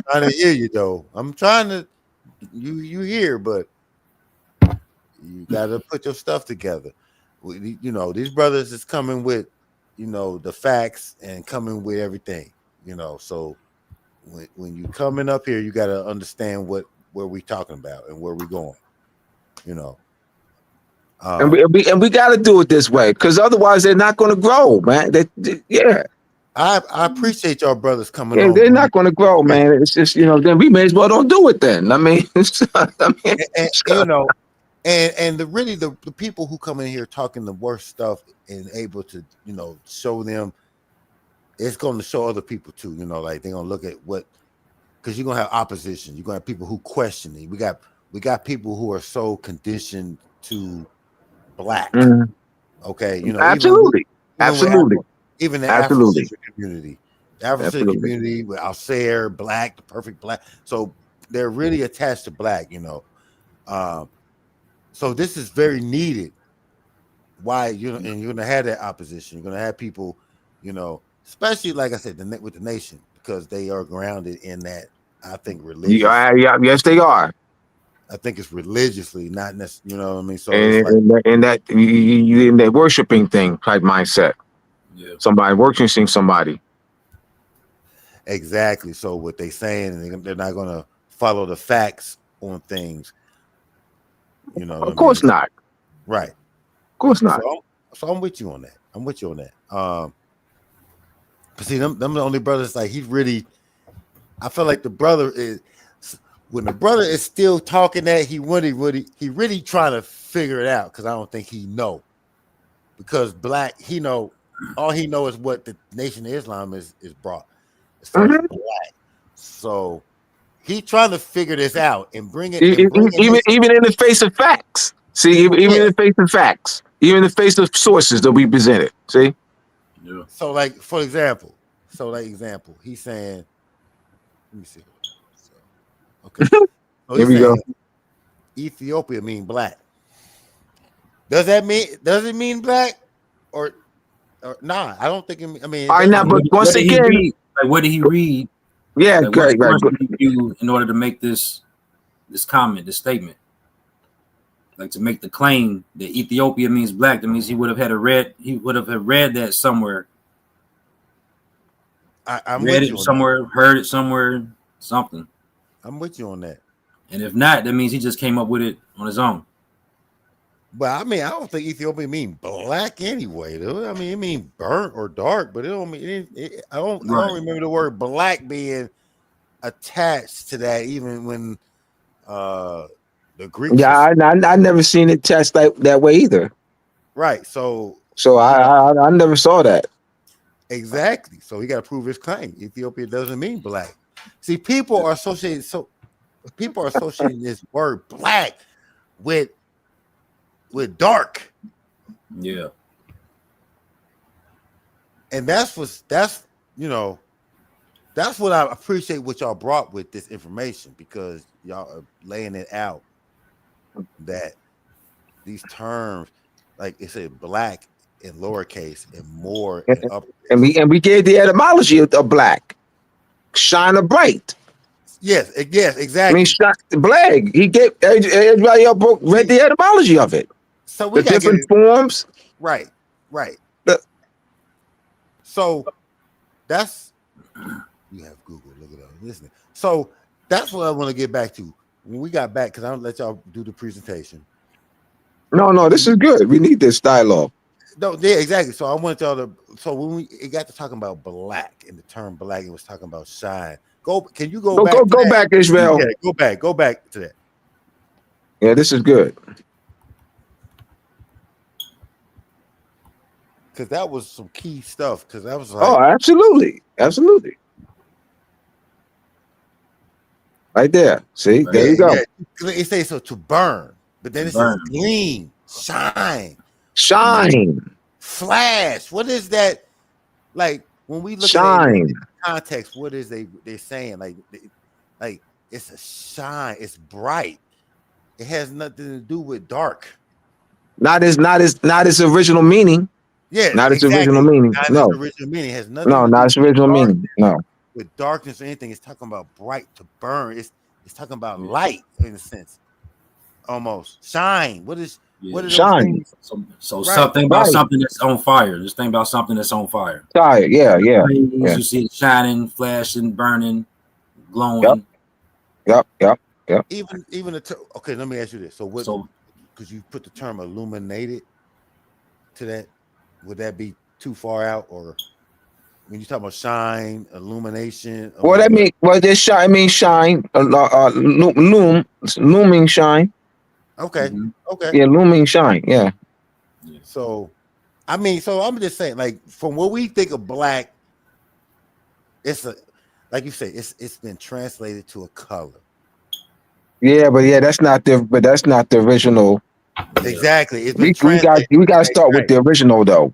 trying to hear you though. I'm trying to you hear, but you gotta put your stuff together. These brothers is coming with, the facts and coming with everything. So when you coming up here, you gotta understand where we talking about and where we going. And we got to do it this way because otherwise they're not going to grow, man. I appreciate y'all brothers coming on. They're not going to grow, man. It's just then we may as well don't do it then. I mean, and the people who come in here talking the worst stuff and able to show them, it's going to show other people too. Like they're going to look at because you're going to have opposition. You're going to have people who question it. We got people who are so conditioned to black. Okay, absolutely. Even the Afro-Centric community, community with Alsair, black, the perfect black. So they're really attached to black. So this is very needed. Why and you're gonna have that opposition. You're gonna have people, especially like I said, with the nation, because they are grounded in that. I think religion. Yeah, yes, they are. I think it's religiously, not necessarily, you know what I mean? So in that worshiping thing type mindset. Yeah. Somebody worshiping somebody. Exactly. So what they saying, they're not going to follow the facts on things. Of course not. Right. Of course not. So I'm with you on that. But see, them the only brothers, like I feel like the brother is, when the brother is still talking that, he really trying to figure it out, because I don't think he know. Because black, all he know is what the Nation of Islam is brought as far as black. So he trying to figure this out and bring it. Even in the face of facts. See, even in the face of facts, even in the face of sources that we presented. See. Yeah. So for example, he's saying, let me see. Okay. So here we go. Ethiopia mean black. Does it mean black or nah? I don't think I mean. All right, now, but once again, what did he read? Yeah, great. In order to make this comment, this statement, to make the claim that Ethiopia means black, that means he would have read that somewhere. I'm read it somewhere, heard it somewhere, something. I'm with you on that. And if not, that means he just came up with it on his own. But I mean, I don't think Ethiopia mean black anyway, though. I mean, it mean burnt or dark, but it don't mean I don't remember the word black being attached to that, even when the Greeks. Yeah, I never seen it attached that way either. Right. So I never saw that. Exactly. So he got to prove his claim. Ethiopia doesn't mean black. See, people are associating this word black with dark. Yeah. And that's what I appreciate what y'all brought with this information, because y'all are laying it out that these terms, like it said, black in lowercase and more in uppercase. And we gave the etymology of black. Shine a bright. Yes, exactly. I mean, Blag. He gave everybody else read the etymology of it. So we the different forms. Right. Right. The- So that's you have Google. Look it up. Listen. So that's what I want to get back to. When we got back, because I don't let y'all do the presentation. No, this is good. We need this dialogue. No, yeah, exactly. So I want y'all to. So when it got to talking about black and the term black, it was talking about shine. Can you go back? Go back, Israel. Yeah, go back to that. Yeah, this is good. Because that was some key stuff. Because that was like, Oh, absolutely. Right there. See, Right. there you go. Yeah. It says so to burn, but then it says gleam, shine, flash. What is that? Like when we look at it in context, what is they're saying? Like it's a shine. It's bright. It has nothing to do with dark. Not its original meaning. Yeah, not its exactly. original meaning. Not No, its original meaning. It has nothing. No, to not do its original meaning. No, with darkness or anything. It's talking about bright to burn. It's talking about light in a sense. Almost shine. What is shine? So something about something that's on fire. Just think about something that's on fire. Fire. Yeah. You see it shining, flashing, burning, glowing. Yep. Even okay. Let me ask you this. So what? Because you put the term illuminated to that, would that be too far out? Or when you talk about shine, illumination? Well, that mean this shine means shine. Looming shine. Okay. Okay. Yeah, looming shine. Yeah. So, I mean, so I'm just saying, like, from what we think of black, it's like you say, it's been translated to a color. Yeah, but that's not the original. Exactly. It's We been got to start with the original though.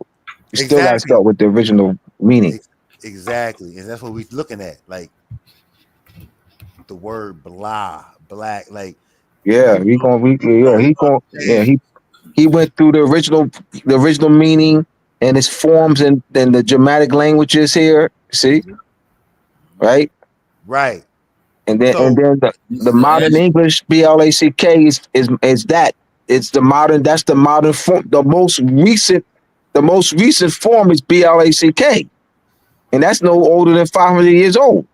You still got to start with the original meaning. Exactly, and that's what we're looking at, like the word black, like he went through the original meaning and its forms and the dramatic languages here. See, right, and then the modern English BLACK is that. It's the modern. That's the modern form. The most recent form is BLACK, and that's no older than 500 years old.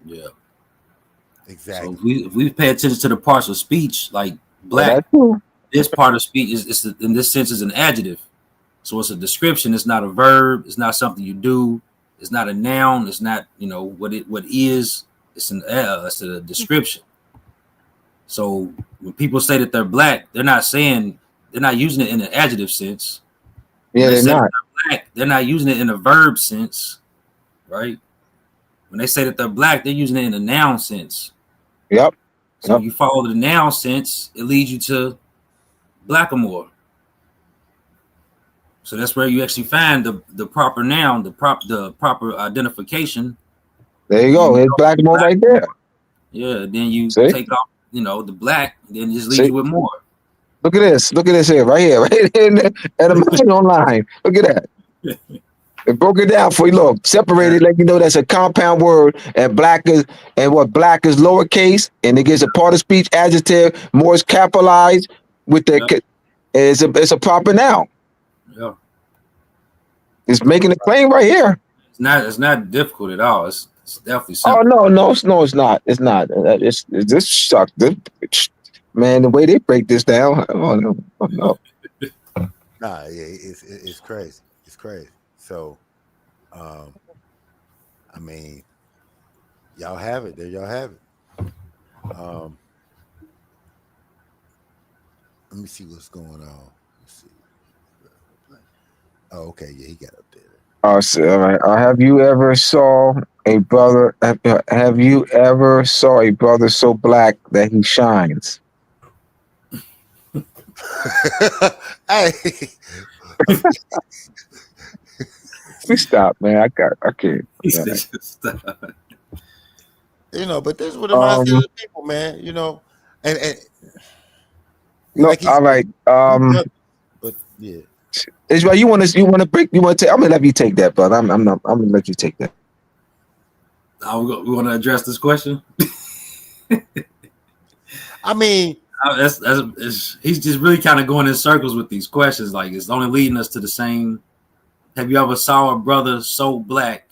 Yeah, exactly. So if we pay attention to the parts of speech, like black, this part of speech is in this sense is an adjective. So it's a description. It's not a verb. It's not something you do. It's not a noun. It's not what is. It's a description. So when people say that they're black, they're not using it in an adjective sense. Yeah, they're not. They're not using it in a verb sense, right? When they say that they're black, they're using it in a noun sense. Yep. So you follow the noun sense, it leads you to blackamoor. So that's where you actually find the proper noun, the proper identification. There you go. It's blackamoor right there. Yeah. Then you take off, the black, then it just leaves you with more. Look at this. Look at this here, right here, right in at the online. Look at that. It broke it down for you. Look, separated, let you know that's a compound word, and black is lowercase, and it gives a part of speech adjective. More is capitalized with the. It's a proper noun. Yeah. It's making a claim right here. It's not difficult at all. It's definitely simple. Oh no, it's not. It's not. It's this sucked. Man, the way they break this down, oh no. Nah, yeah, it's crazy. It's crazy. So, I mean, y'all have it. There, y'all have it. Let me see what's going on. Let's see. Oh, okay, yeah, he got up there. Oh, so, all right. Have you ever saw a brother? Have you ever saw a brother so black that he shines? Hey. Please stop, man. I can't. Stop. But this is what reminds me of the people, man. And no, like all right. But yeah. Israel, you want to break? I'm gonna let you take that, but I'm gonna let you take that. We want to address this question. I mean, He's just really kind of going in circles with these questions. Like it's only leading us to the same. Have you ever saw a brother so black?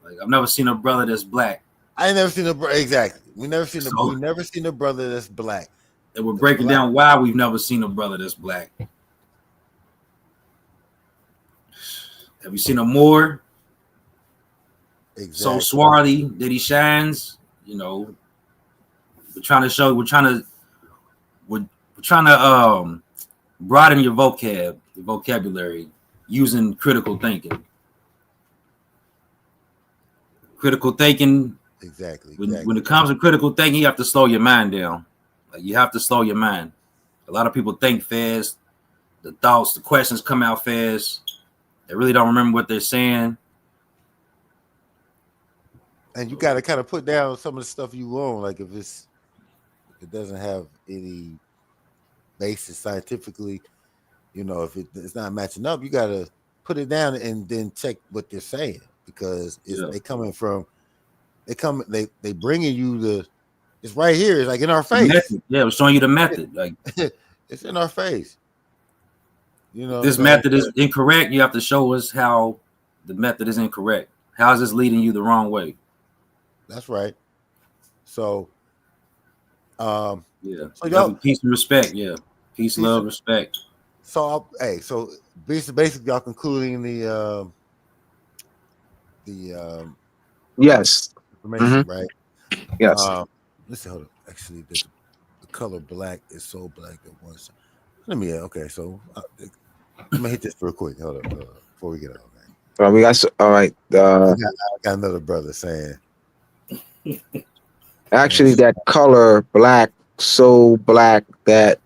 Like I've never seen a brother that's black. I ain't never seen a exactly. We never seen a brother that's black. And we're breaking down why we've never seen a brother that's black. Have you seen a Moor? Exactly. So swarthy that he shines. You know, we're trying to broaden your vocabulary using critical thinking. Critical thinking. Exactly. When it comes to critical thinking, you have to slow your mind down. Like you have to slow your mind. A lot of people think fast. The thoughts, the questions come out fast. They really don't remember what they're saying. And you got to kind of put down some of the stuff you own. Like if it doesn't have any basis scientifically, you know, if it's not matching up, you got to put it down and then check what they're saying because they bringing you it's right here. It's like in our face. Method. Yeah, we're showing you the method. Like it's in our face. You know, this method is incorrect. You have to show us how the method is incorrect. How is this leading you the wrong way? That's right. So, yeah. So peace and respect. Yeah, peace, love, respect. So, so basically, y'all concluding the yes information, right? Yes. Let's see. Hold on. Actually, the color black is so black at once. Okay. So let me hit this real quick. Hold on, before we get out. We got all right. I got another brother saying. Actually, that color black, so black that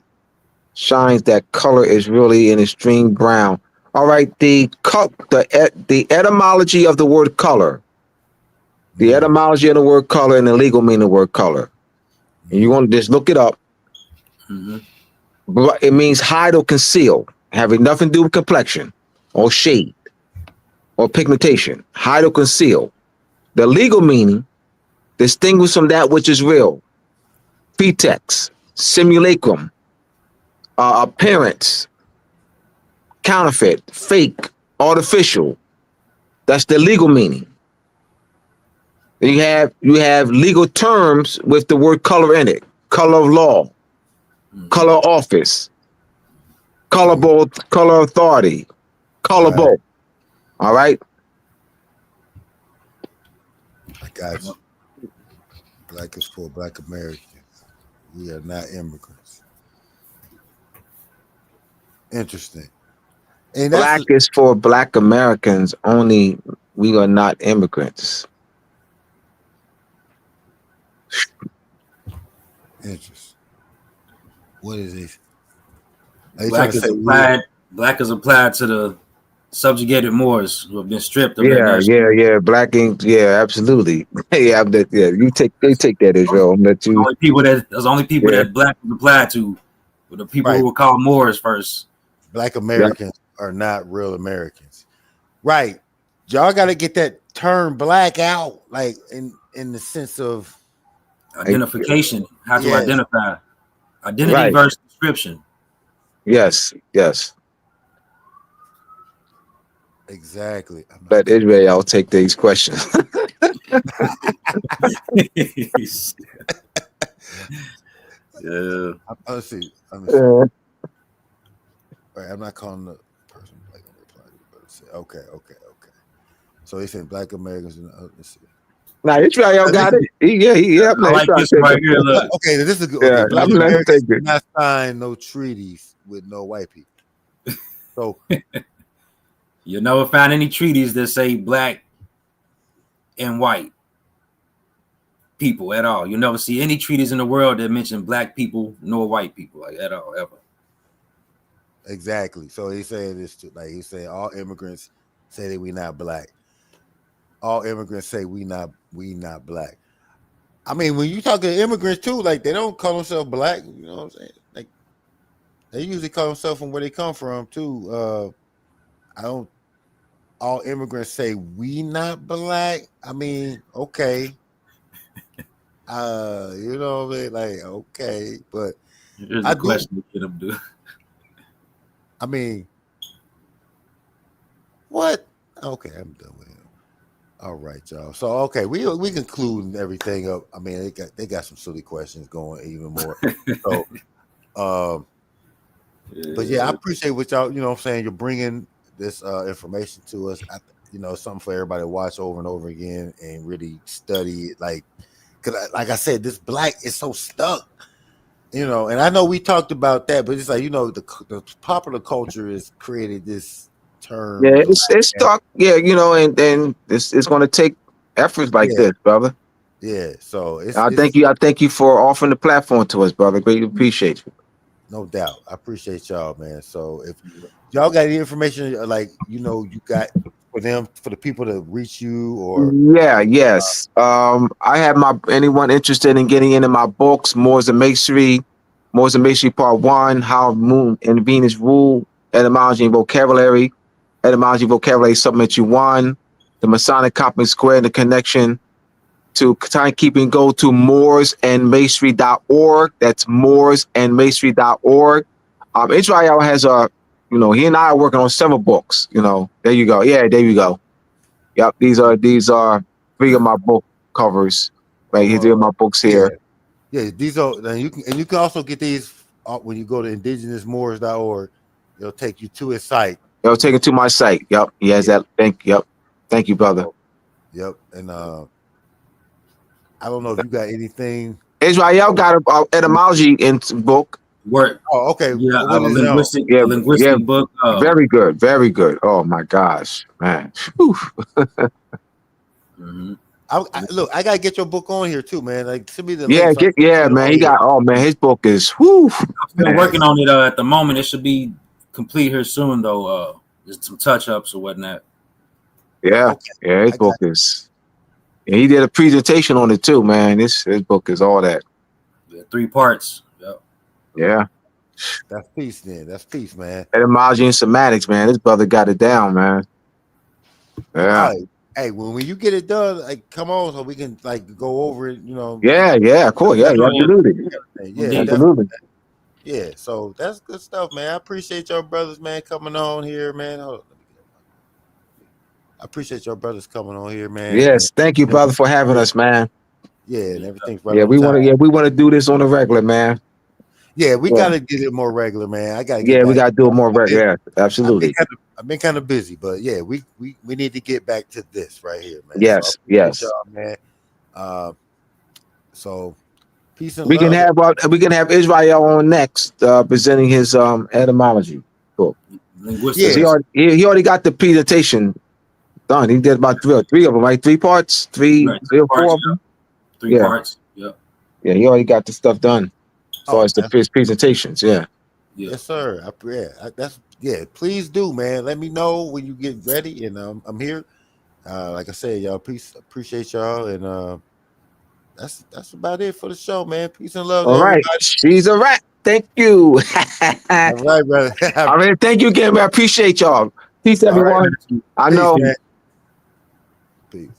shines. That color is really an extreme brown. All right. The etymology of the word color. The etymology of the word color and the legal meaning of the word color. And you want to just look it up. Mm-hmm. It means hide or conceal, having nothing to do with complexion or shade or pigmentation. Hide or conceal. The legal meaning, distinguish from that which is real. Pretext, simulacrum, appearance, counterfeit, fake, artificial. That's the legal meaning. You have legal terms with the word color in it. Color of law, color of office, color authority, colorable. Right. All right. I got you. Black is for Black Americans. We are not immigrants. Interesting. And black is for Black Americans only. We are not immigrants. Interesting. What is this? Black is applied to the subjugated Moors who have been stripped of their nation. Yeah. Black ink. Yeah, absolutely. They take that as well. There's only people that black was applied to were the people who were called Moors first. Black Americans are not real Americans. Right. Y'all got to get that term black out, like in the sense of identification, how to identify. Identity versus description. Yes. Exactly. But Israel, I'll take these questions. Yeah. Let's see. Right, I'm not calling the person black. Okay. So he said Black Americans. Let's see. Now Israel got it. Yeah. I like this right here. Look. Okay, this is good. Okay, Black Americans do not sign no treaties with no white people. So you'll never find any treaties that say black and white people at all. You'll never see any treaties in the world that mention black people nor white people, like at all, ever. Exactly. So he said this too. Like he said, all immigrants say that we not black. All immigrants say we not black. I mean, when you talk to immigrants too, like they don't call themselves black. You know what I'm saying? Like they usually call themselves from where they come from too. All immigrants say we not black. I mean, okay. You know what I mean? Like, okay, but Here's I a do. question to get him to. I mean, what? Okay, I'm done with him. All right, y'all. So okay, we concluding everything up. I mean, they got some silly questions going even more. So, but yeah, I appreciate what y'all. You know, what I'm saying you're bringing this information to us. You know, something for everybody to watch over and over again and really study it. Like, because like I said, this black is so stuck. You know, and I know we talked about that, but it's like, you know, the popular culture has created this term. Yeah, Black, it's stuck. Yeah, you know, and then it's going to take efforts like yeah, this, brother. yeah. So I it's thank you for offering the platform to us, brother. Greatly appreciate you. no doubt. I appreciate y'all, man. So if y'all got any information, like, you know, you got for them, for the people to reach you or Yeah, yes. I have anyone interested in getting into my books, Moors and Masonry Part 1, How Moon and Venus Rule, Etymology and Vocabulary, Etymology, Vocabulary, Supplement You 1, The Masonic Company Square and the Connection to timekeeping. Go to moorsandmasonry.org. That's moorsandmasonry.org. Israel has he and I are working on several books. You know, there you go. Yeah, there you go. Yep, these are 3 of my book covers. Right here, 3 of my books here. yeah, these are, and you can also get these when you go to indigenousmoors.org. It'll take you to his site. It'll take it to my site. Yep, he has that link. Yep, thank you, brother. Yep, and I don't know if you got anything. Israel got a etymology in book. Work. Oh, okay. Yeah, What is it on? Yeah, linguistic book. Very good, very good. Oh my gosh, man. Look, I gotta get your book on here too, man. Like, send me the Yeah, link. man. He got. Oh man, his book is. Whew, I'm still working on it at the moment. It should be complete here soon, though. There's some touch ups or whatnot. Yeah, yeah. His book is. And he did a presentation on it too, man. His book is all that. Yeah, 3 parts. Yep. Yeah. That's peace, then. That's peace, man. Etymology and semantics, man. This brother got it down, man. Yeah. Right. Hey, when you get it done, like, come on, so we can like go over it. You know. Yeah, of course. Yeah, absolutely. Yeah, absolutely. Yeah. So that's good stuff, man. I appreciate your brothers, man, coming on here, man. Hold on. I appreciate your brothers coming on here, man. Yes, thank you, brother, for having us, man. Yeah, and everything's right. Yeah, on we time. want to do this on a regular, man. Yeah, we gotta get it more regular, man. I gotta get back. We gotta do it more regular. Yeah, absolutely. I've been kind of busy, but yeah, we need to get back to this right here, man. Yes, so yes, y'all, man. So peace and we love. we can have Israel on next, presenting his etymology book. Linguistics. Yeah, He already got the presentation done. He did about 3 of them, right? 3 parts, three or 4 of them. 3 parts. Yep. Yeah, he already got the stuff done as far as the presentations. Yeah. Yes, sir. Please do, man. Let me know when you get ready, and I'm here. Like I said, y'all, peace. Appreciate y'all, and that's about it for the show, man. Peace and love, All right. everybody. She's a rat. Thank you. All right, brother. All right. Thank you again, man. I appreciate y'all. Peace, everyone. Right. I know. Peace.